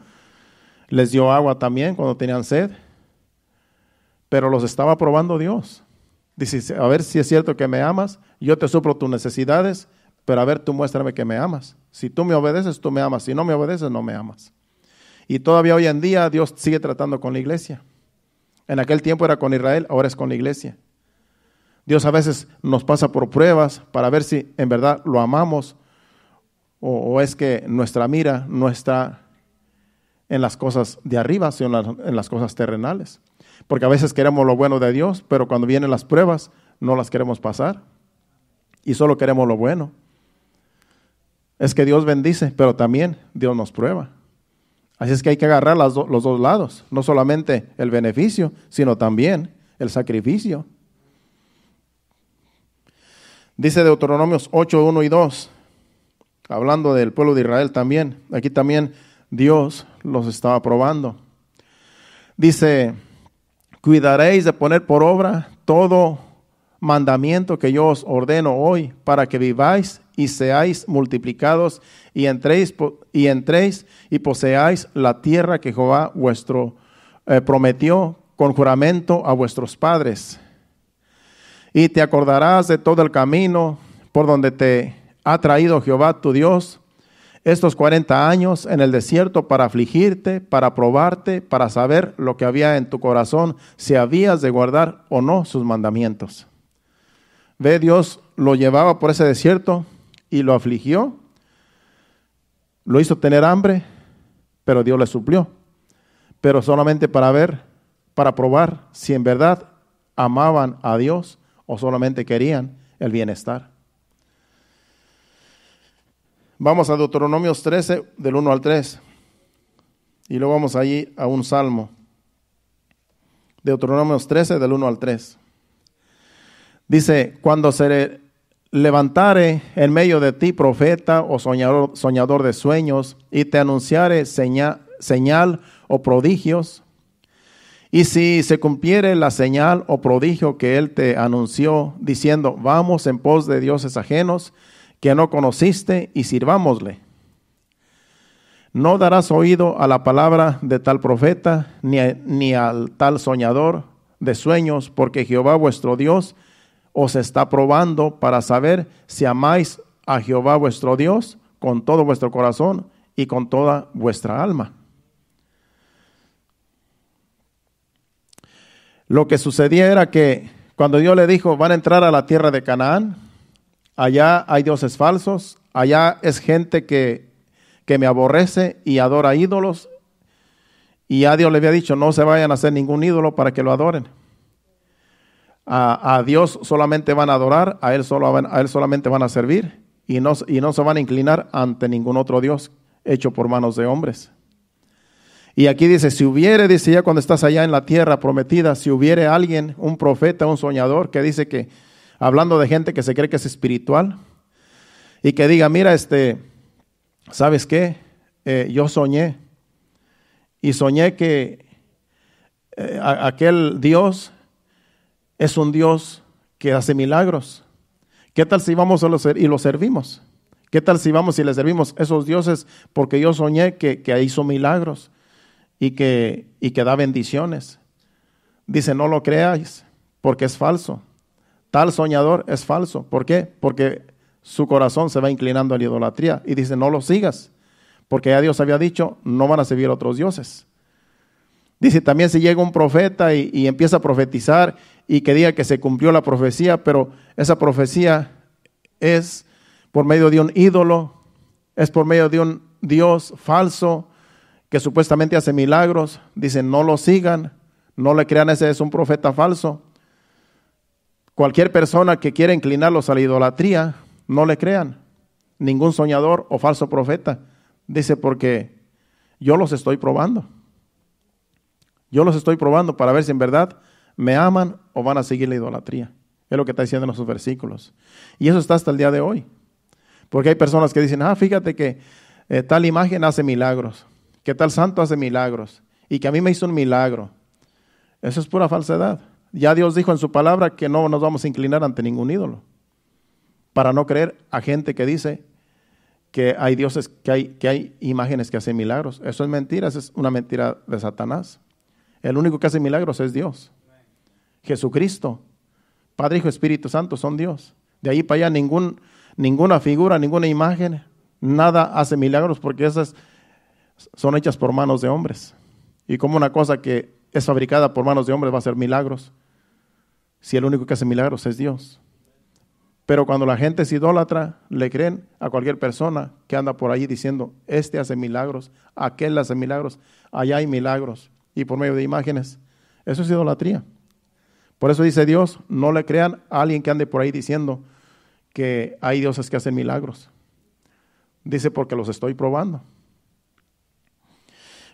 Les dio agua también cuando tenían sed. Pero los estaba probando Dios. Dice, a ver si es cierto que me amas, yo te suplo tus necesidades, pero a ver, tú muéstrame que me amas. Si tú me obedeces, tú me amas. Si no me obedeces, no me amas. Y todavía hoy en día Dios sigue tratando con la iglesia. En aquel tiempo era con Israel, ahora es con la iglesia. Dios a veces nos pasa por pruebas para ver si en verdad lo amamos o es que nuestra mira no está en las cosas de arriba, sino en las cosas terrenales. Porque a veces queremos lo bueno de Dios, pero cuando vienen las pruebas no las queremos pasar y solo queremos lo bueno. Es que Dios bendice, pero también Dios nos prueba. Así es que hay que agarrar los dos lados, no solamente el beneficio, sino también el sacrificio. Dice Deuteronomios 8, 1 y 2, hablando del pueblo de Israel también. Aquí también Dios los estaba probando. Dice, cuidaréis de poner por obra todo mandamiento que yo os ordeno hoy, para que viváis y seáis multiplicados y entréis y poseáis la tierra que Jehová vuestro prometió con juramento a vuestros padres. Y te acordarás de todo el camino por donde te ha traído Jehová tu Dios estos 40 años en el desierto para afligirte, para probarte, para saber lo que había en tu corazón, si habías de guardar o no sus mandamientos. Ve, Dios lo llevaba por ese desierto y lo afligió, lo hizo tener hambre, pero Dios le suplió. Pero solamente para ver, para probar si en verdad amaban a Dios o solamente querían el bienestar. Vamos a Deuteronomios 13, del 1 al 3. Y luego vamos allí a un salmo. Deuteronomios 13, del 1 al 3. Dice, cuando se levantare en medio de ti profeta o soñador de sueños, y te anunciare señal o prodigios, y si se cumpliere la señal o prodigio que él te anunció, diciendo, vamos en pos de dioses ajenos, que no conociste, y sirvámosle. No darás oído a la palabra de tal profeta, ni al tal soñador de sueños, porque Jehová vuestro Dios os está probando para saber si amáis a Jehová vuestro Dios con todo vuestro corazón y con toda vuestra alma. Lo que sucedía era que cuando Dios le dijo, van a entrar a la tierra de Canaán, allá hay dioses falsos, allá es gente que me aborrece y adora ídolos, y a Dios le había dicho, no se vayan a hacer ningún ídolo para que lo adoren. A Dios solamente van a adorar, a Él solamente van a servir, y no se van a inclinar ante ningún otro Dios hecho por manos de hombres. Y aquí dice, si hubiere, dice ya cuando estás allá en la tierra prometida, si hubiere alguien, un profeta, un soñador, que dice que, hablando de gente que se cree que es espiritual, y que diga, mira, ¿sabes qué? Yo soñé, y soñé que aquel Dios es un Dios que hace milagros. ¿Qué tal si vamos y lo servimos? ¿Qué tal si vamos y le servimos esos dioses? Porque yo soñé que hizo milagros y que da bendiciones. Dice, no lo creáis, porque es falso. Tal soñador es falso. ¿Por qué? Porque su corazón se va inclinando a la idolatría. Y dice, no lo sigas, porque ya Dios había dicho, no van a servir otros dioses. Dice, también si llega un profeta y empieza a profetizar y que diga que se cumplió la profecía, pero esa profecía es por medio de un ídolo, es por medio de un Dios falso que supuestamente hace milagros. Dice, no lo sigan, no le crean, ese es un profeta falso. Cualquier persona que quiera inclinarlos a la idolatría, no le crean. Ningún soñador o falso profeta. Dice, porque yo los estoy probando. Yo los estoy probando para ver si en verdad me aman o van a seguir la idolatría. Es lo que está diciendo en esos versículos. Y eso está hasta el día de hoy. Porque hay personas que dicen, fíjate que tal imagen hace milagros, que tal santo hace milagros, y que a mí me hizo un milagro. Eso es pura falsedad. Ya Dios dijo en su palabra que no nos vamos a inclinar ante ningún ídolo, para no creer a gente que dice que hay dioses, que hay imágenes que hacen milagros. Eso es mentira, eso es una mentira de Satanás. El único que hace milagros es Dios. Jesucristo, Padre, Hijo, Espíritu Santo son Dios. De ahí para allá ninguna figura, ninguna imagen, nada hace milagros, porque esas son hechas por manos de hombres. Y como una cosa que es fabricada por manos de hombres va a hacer milagros, si el único que hace milagros es Dios. Pero cuando la gente es idólatra, le creen a cualquier persona que anda por ahí diciendo, este hace milagros, aquel hace milagros, allá hay milagros, y por medio de imágenes. Eso es idolatría. Por eso dice Dios, no le crean a alguien que ande por ahí diciendo que hay dioses que hacen milagros. Dice, porque los estoy probando.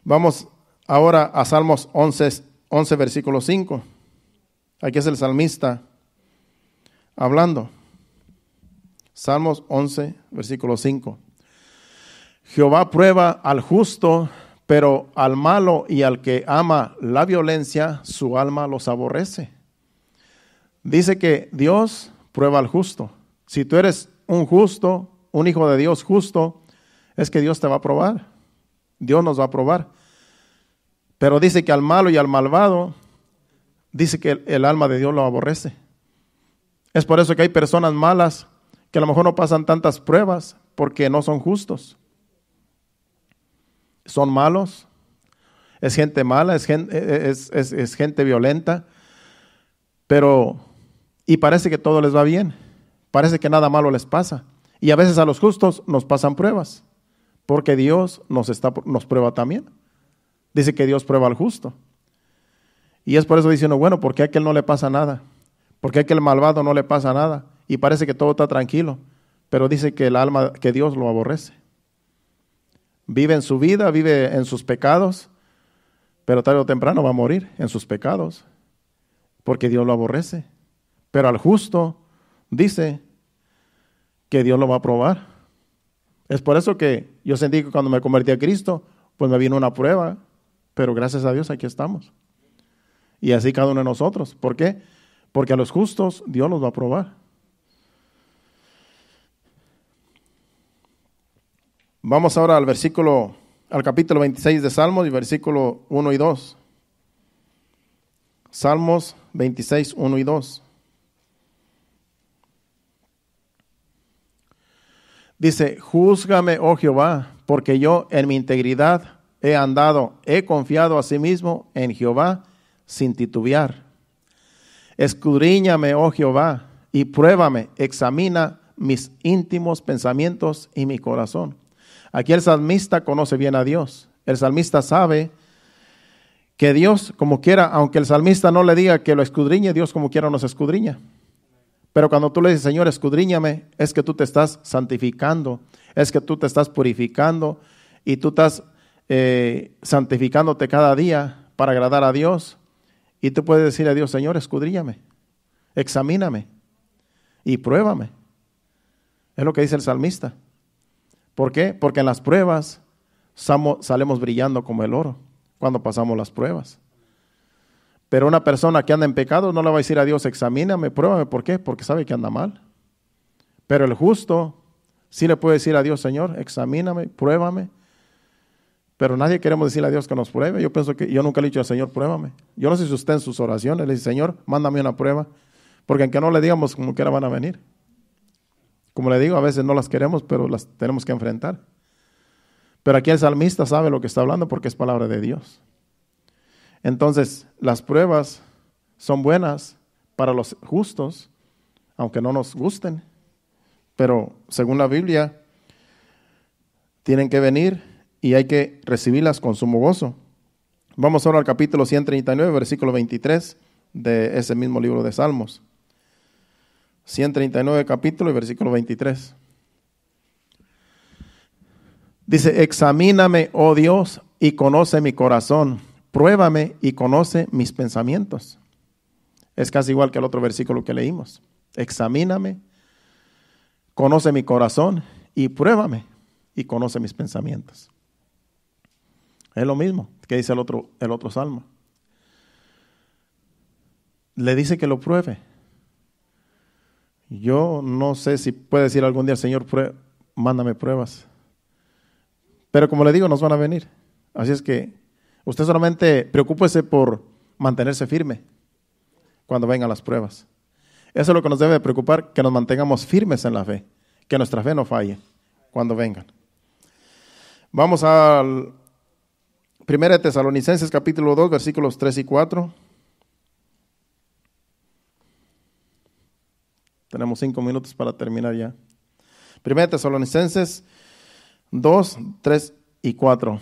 Vamos ahora a Salmos 11 versículo 5. Aquí es el salmista hablando. Salmos 11, versículo 5. Jehová prueba al justo, pero al malo y al que ama la violencia, su alma los aborrece. Dice que Dios prueba al justo. Si tú eres un justo, un hijo de Dios justo, es que Dios te va a probar. Dios nos va a probar. Pero dice que al malo y al malvado, dice que el alma de Dios lo aborrece. Es por eso que hay personas malas que a lo mejor no pasan tantas pruebas porque no son justos. Son malos, es gente mala, es gente violenta, y parece que todo les va bien, parece que nada malo les pasa. Y a veces a los justos nos pasan pruebas, porque Dios nos prueba también. Dice que Dios prueba al justo. Y es por eso dice uno, bueno, ¿por qué a aquel no le pasa nada? ¿Por qué a aquel malvado no le pasa nada? Y parece que todo está tranquilo, pero dice que el alma, que Dios lo aborrece. Vive en su vida, vive en sus pecados, pero tarde o temprano va a morir en sus pecados, porque Dios lo aborrece. Pero al justo dice que Dios lo va a probar. Es por eso que yo sentí que cuando me convertí a Cristo, pues me vino una prueba, pero gracias a Dios aquí estamos. Y así cada uno de nosotros. ¿Por qué? Porque a los justos Dios los va a probar. Vamos ahora al capítulo 26 de Salmos y versículo 1 y 2. Salmos 26, 1 y 2. Dice, júzgame, oh Jehová, porque yo en mi integridad he andado, he confiado asimismo en Jehová sin titubear. Escudriñame, oh Jehová, y pruébame, examina mis íntimos pensamientos y mi corazón. Aquí el salmista conoce bien a Dios. El salmista sabe que Dios, como quiera, aunque el salmista no le diga que lo escudriñe, Dios como quiera nos escudriña. Pero cuando tú le dices, Señor, escudriñame, es que tú te estás santificando, es que tú te estás purificando y tú estás santificándote cada día para agradar a Dios. Y tú puedes decir a Dios, Señor, escudriñame, examíname y pruébame. Es lo que dice el salmista. ¿Por qué? Porque en las pruebas salimos brillando como el oro cuando pasamos las pruebas. Pero una persona que anda en pecado no le va a decir a Dios, examíname, pruébame. ¿Por qué? Porque sabe que anda mal. Pero el justo sí le puede decir a Dios, Señor, examíname, pruébame. Pero nadie queremos decirle a Dios que nos pruebe. Yo nunca le he dicho al Señor, pruébame. Yo no sé si usted en sus oraciones le dice, Señor, mándame una prueba. Porque aunque no le digamos, como quiera van a venir. Como le digo, a veces no las queremos, pero las tenemos que enfrentar. Pero aquí el salmista sabe lo que está hablando porque es palabra de Dios. Entonces, las pruebas son buenas para los justos, aunque no nos gusten. Pero según la Biblia, tienen que venir y hay que recibirlas con sumo gozo. Vamos ahora al capítulo 139, versículo 23 de ese mismo libro de Salmos. 139 capítulo y versículo 23. Dice, examíname, oh Dios, y conoce mi corazón. Pruébame y conoce mis pensamientos. Es casi igual que el otro versículo que leímos. Examíname, conoce mi corazón y pruébame y conoce mis pensamientos. Es lo mismo que dice el otro salmo. Le dice que lo pruebe. Yo no sé si puede decir algún día, Señor, mándame pruebas. Pero como le digo, nos van a venir. Así es que usted solamente preocúpese por mantenerse firme cuando vengan las pruebas. Eso es lo que nos debe preocupar, que nos mantengamos firmes en la fe, que nuestra fe no falle cuando vengan. Vamos al 1 Tesalonicenses capítulo 2, versículos 3 y 4. Tenemos 5 minutos para terminar ya. 1 Tesalonicenses 2, 3 y 4.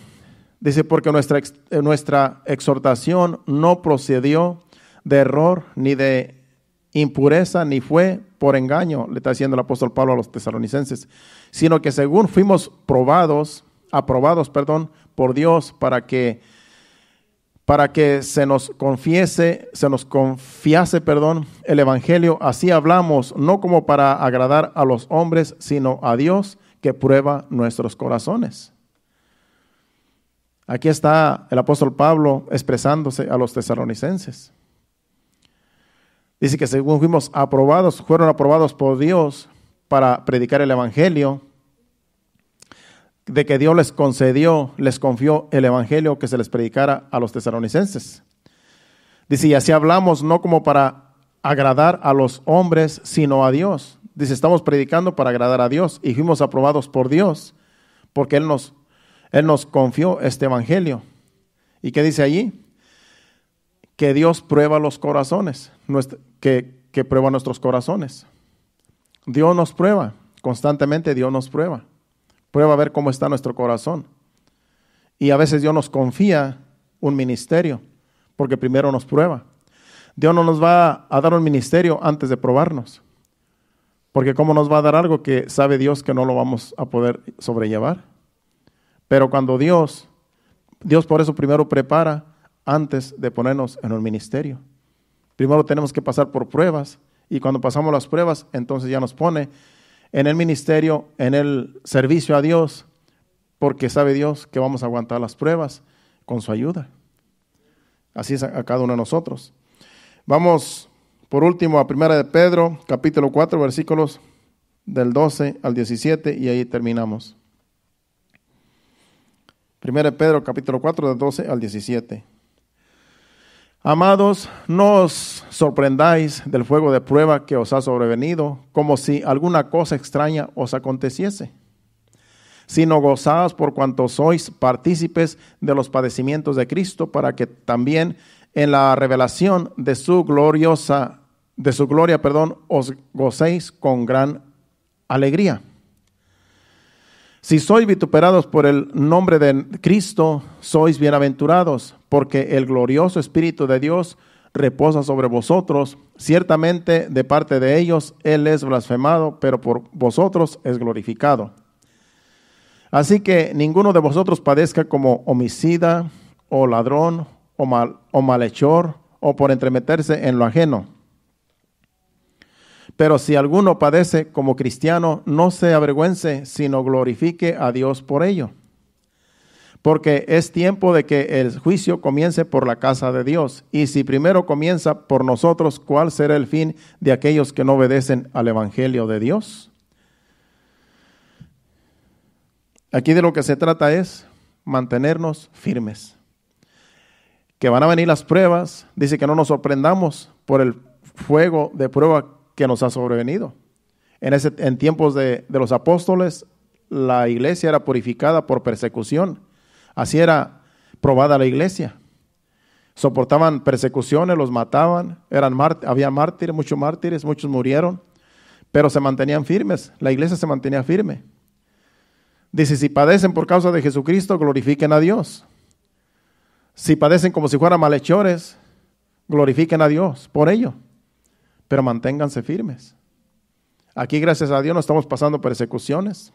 Dice, porque nuestra exhortación no procedió de error, ni de impureza, ni fue por engaño, le está diciendo el apóstol Pablo a los tesalonicenses, sino que según fuimos probados, aprobados, por Dios para que se nos confiase, el evangelio. Así hablamos, no como para agradar a los hombres, sino a Dios que prueba nuestros corazones. Aquí está el apóstol Pablo expresándose a los tesalonicenses. Dice que según fueron aprobados por Dios para predicar el evangelio, de que Dios les confió el evangelio que se les predicara a los tesalonicenses. Dice, y así hablamos, no como para agradar a los hombres, sino a Dios. Dice, estamos predicando para agradar a Dios y fuimos aprobados por Dios porque Él nos confió este evangelio. ¿Y qué dice allí? Que Dios prueba los corazones, que prueba nuestros corazones. Dios nos prueba, constantemente Dios nos prueba. Prueba a ver cómo está nuestro corazón. Y a veces Dios nos confía un ministerio, porque primero nos prueba. Dios no nos va a dar un ministerio antes de probarnos. Porque ¿cómo nos va a dar algo que sabe Dios que no lo vamos a poder sobrellevar? Pero cuando Dios por eso primero prepara antes de ponernos en un ministerio. Primero tenemos que pasar por pruebas, y cuando pasamos las pruebas, entonces ya nos pone en el ministerio, en el servicio a Dios, porque sabe Dios que vamos a aguantar las pruebas con su ayuda. Así es a cada uno de nosotros. Vamos por último a 1 de Pedro, capítulo 4, versículos del 12 al 17, y ahí terminamos. 1 de Pedro, capítulo 4, del 12 al 17. Amados, no os sorprendáis del fuego de prueba que os ha sobrevenido, como si alguna cosa extraña os aconteciese, sino gozaos por cuanto sois partícipes de los padecimientos de Cristo, para que también en la revelación de su gloria, os gocéis con gran alegría. Si sois vituperados por el nombre de Cristo, sois bienaventurados, porque el glorioso Espíritu de Dios reposa sobre vosotros. Ciertamente de parte de ellos Él es blasfemado, pero por vosotros es glorificado. Así que ninguno de vosotros padezca como homicida, o ladrón, o malhechor, o por entremeterse en lo ajeno. Pero si alguno padece como cristiano, no se avergüence, sino glorifique a Dios por ello. Porque es tiempo de que el juicio comience por la casa de Dios. Y si primero comienza por nosotros, ¿cuál será el fin de aquellos que no obedecen al evangelio de Dios? Aquí de lo que se trata es mantenernos firmes. Que van a venir las pruebas. Dice que no nos sorprendamos por el fuego de prueba que nos ha sobrevenido. En tiempos de los apóstoles, la iglesia era purificada por persecución. Así era probada la iglesia. Soportaban persecuciones, los mataban, había mártires, muchos murieron, pero se mantenían firmes. La iglesia se mantenía firme. Dice, si padecen por causa de Jesucristo, glorifiquen a Dios. Si padecen como si fueran malhechores, glorifiquen a Dios por ello. Pero manténganse firmes. Aquí, gracias a Dios, no estamos pasando persecuciones.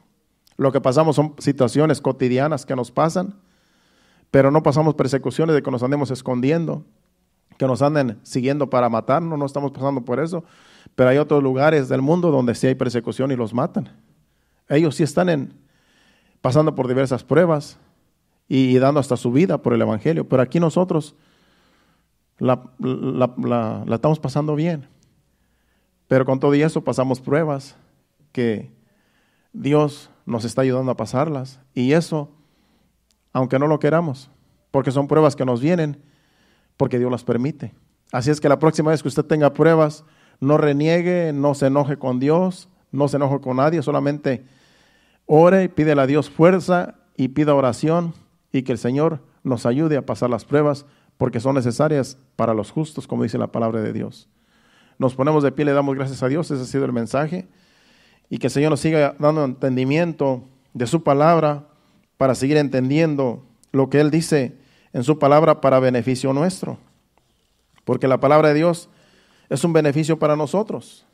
Lo que pasamos son situaciones cotidianas que nos pasan, pero no pasamos persecuciones de que nos andemos escondiendo, que nos anden siguiendo para matarnos. No estamos pasando por eso. Pero hay otros lugares del mundo donde sí hay persecución y los matan. Ellos sí están pasando por diversas pruebas y dando hasta su vida por el evangelio. Pero aquí nosotros la estamos pasando bien. Pero con todo y eso pasamos pruebas que Dios nos está ayudando a pasarlas. Y eso, aunque no lo queramos, porque son pruebas que nos vienen, porque Dios las permite. Así es que la próxima vez que usted tenga pruebas, no reniegue, no se enoje con Dios, no se enoje con nadie, solamente ore y pídele a Dios fuerza y pida oración y que el Señor nos ayude a pasar las pruebas, porque son necesarias para los justos, como dice la palabra de Dios. Nos ponemos de pie, le damos gracias a Dios, ese ha sido el mensaje, y que el Señor nos siga dando entendimiento de su palabra para seguir entendiendo lo que Él dice en su palabra para beneficio nuestro, porque la palabra de Dios es un beneficio para nosotros.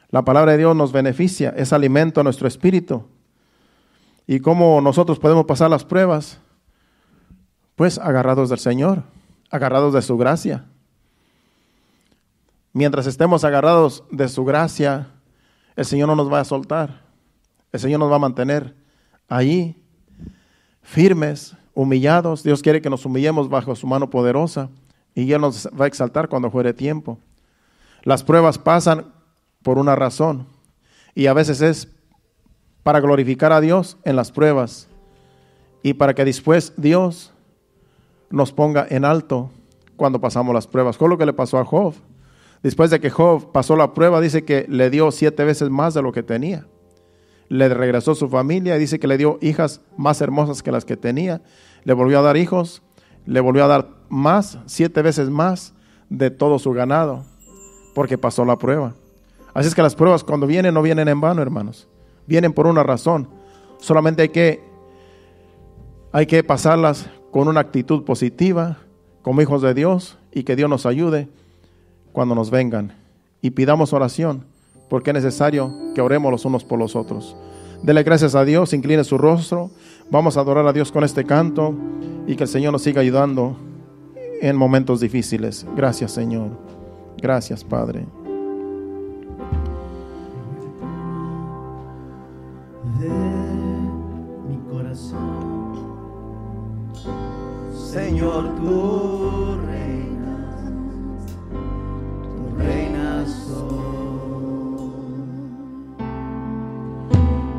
La palabra de Dios nos beneficia, es alimento a nuestro espíritu. ¿Y cómo nosotros podemos pasar las pruebas? Pues agarrados del Señor, agarrados de su gracia. Mientras estemos agarrados de su gracia, el Señor no nos va a soltar. El Señor nos va a mantener ahí, firmes, humillados. Dios quiere que nos humillemos bajo su mano poderosa y Él nos va a exaltar cuando fuere tiempo. Las pruebas pasan por una razón y a veces es para glorificar a Dios en las pruebas y para que después Dios nos ponga en alto cuando pasamos las pruebas. Con lo que le pasó a Job. Después de que Job pasó la prueba, dice que le dio 7 veces más de lo que tenía. Le regresó su familia, dice que le dio hijas más hermosas que las que tenía. Le volvió a dar hijos, le volvió a dar más, 7 veces más de todo su ganado, porque pasó la prueba. Así es que las pruebas cuando vienen no vienen en vano, hermanos. Vienen por una razón. Solamente hay que pasarlas con una actitud positiva, como hijos de Dios, y que Dios nos ayude cuando nos vengan. Y pidamos oración, porque es necesario que oremos los unos por los otros. Dele gracias a Dios, incline su rostro. Vamos a adorar a Dios con este canto y que el Señor nos siga ayudando en momentos difíciles. Gracias, Señor. Gracias, Padre. De mi corazón, Señor, tú reinas hoy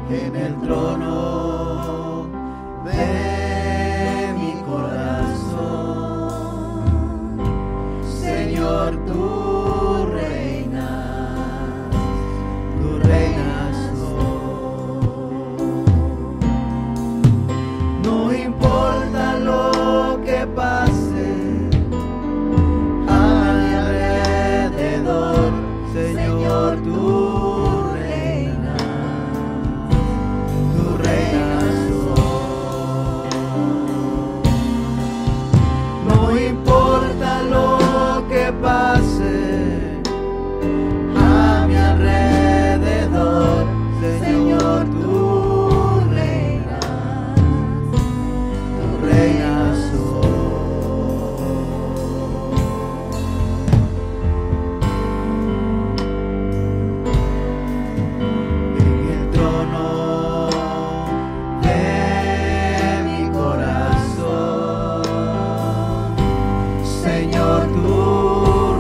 en el trono de mi corazón. Señor, tú reinas hoy. No importa lo que pase a mi alrededor, Señor, tú reinas hoy. No importa lo que pase a mi alrededor, Señor, tú reinas hoy. En el trono de mi corazón, Señor, tú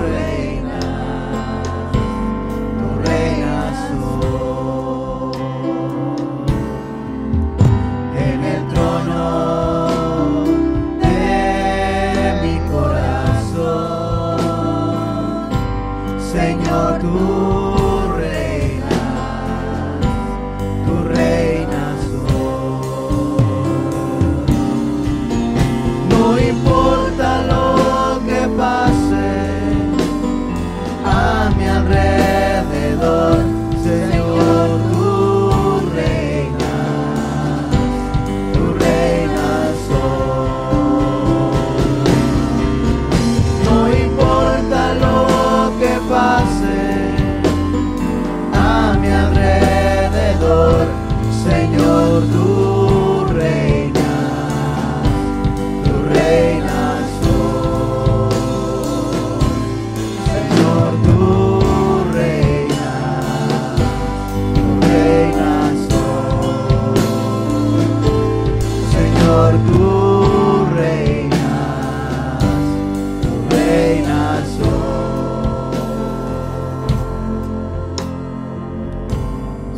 reinas hoy. En el trono de mi corazón, Señor, tú reinas hoy. No importa lo que pase a mi alrededor, Señor, tú reinas hoy. No importa lo que pase a mi alrededor, Señor, tú reinas hoy. Señor, tú reinas hoy. Señor, tú reinas hoy.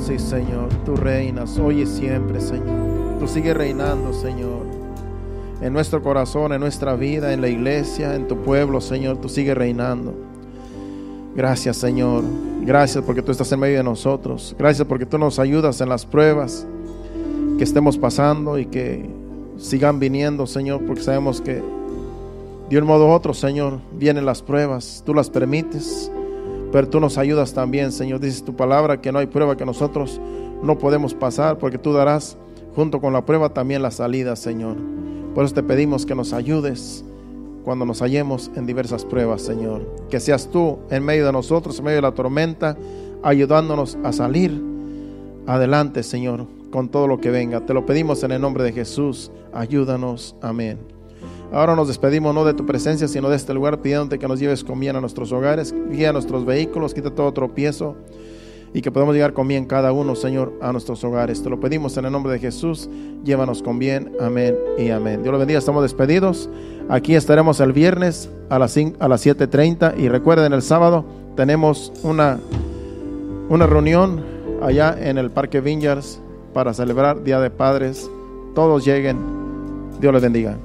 Sí, Señor, tú reinas hoy y siempre, Señor. Tú sigues reinando, Señor, en nuestro corazón, en nuestra vida, en la iglesia, en tu pueblo, Señor. Tú sigues reinando. Gracias, Señor. Gracias porque tú estás en medio de nosotros. Gracias porque tú nos ayudas en las pruebas que estemos pasando y que sigan viniendo, Señor, porque sabemos que de un modo u otro, Señor, vienen las pruebas. Tú las permites, pero tú nos ayudas también, Señor. Dices tu palabra que no hay prueba que nosotros no podemos pasar, porque tú darás junto con la prueba también la salida, Señor. Por eso te pedimos que nos ayudes cuando nos hallemos en diversas pruebas, Señor. Que seas tú en medio de nosotros, en medio de la tormenta, ayudándonos a salir adelante, Señor. con todo lo que venga. Te lo pedimos en el nombre de Jesús. Ayúdanos. Amén. Ahora nos despedimos no de tu presencia, sino de este lugar, pidiéndote que nos lleves con bien a nuestros hogares, guía nuestros vehículos, quita todo tropiezo y que podamos llegar con bien cada uno, Señor, a nuestros hogares. Te lo pedimos en el nombre de Jesús. Llévanos con bien. Amén y amén. Dios los bendiga. Estamos despedidos. Aquí estaremos el viernes a las 7:30 y recuerden, el sábado tenemos una reunión allá en el Parque Vineyards para celebrar Día de Padres. Todos lleguen. Dios les bendiga.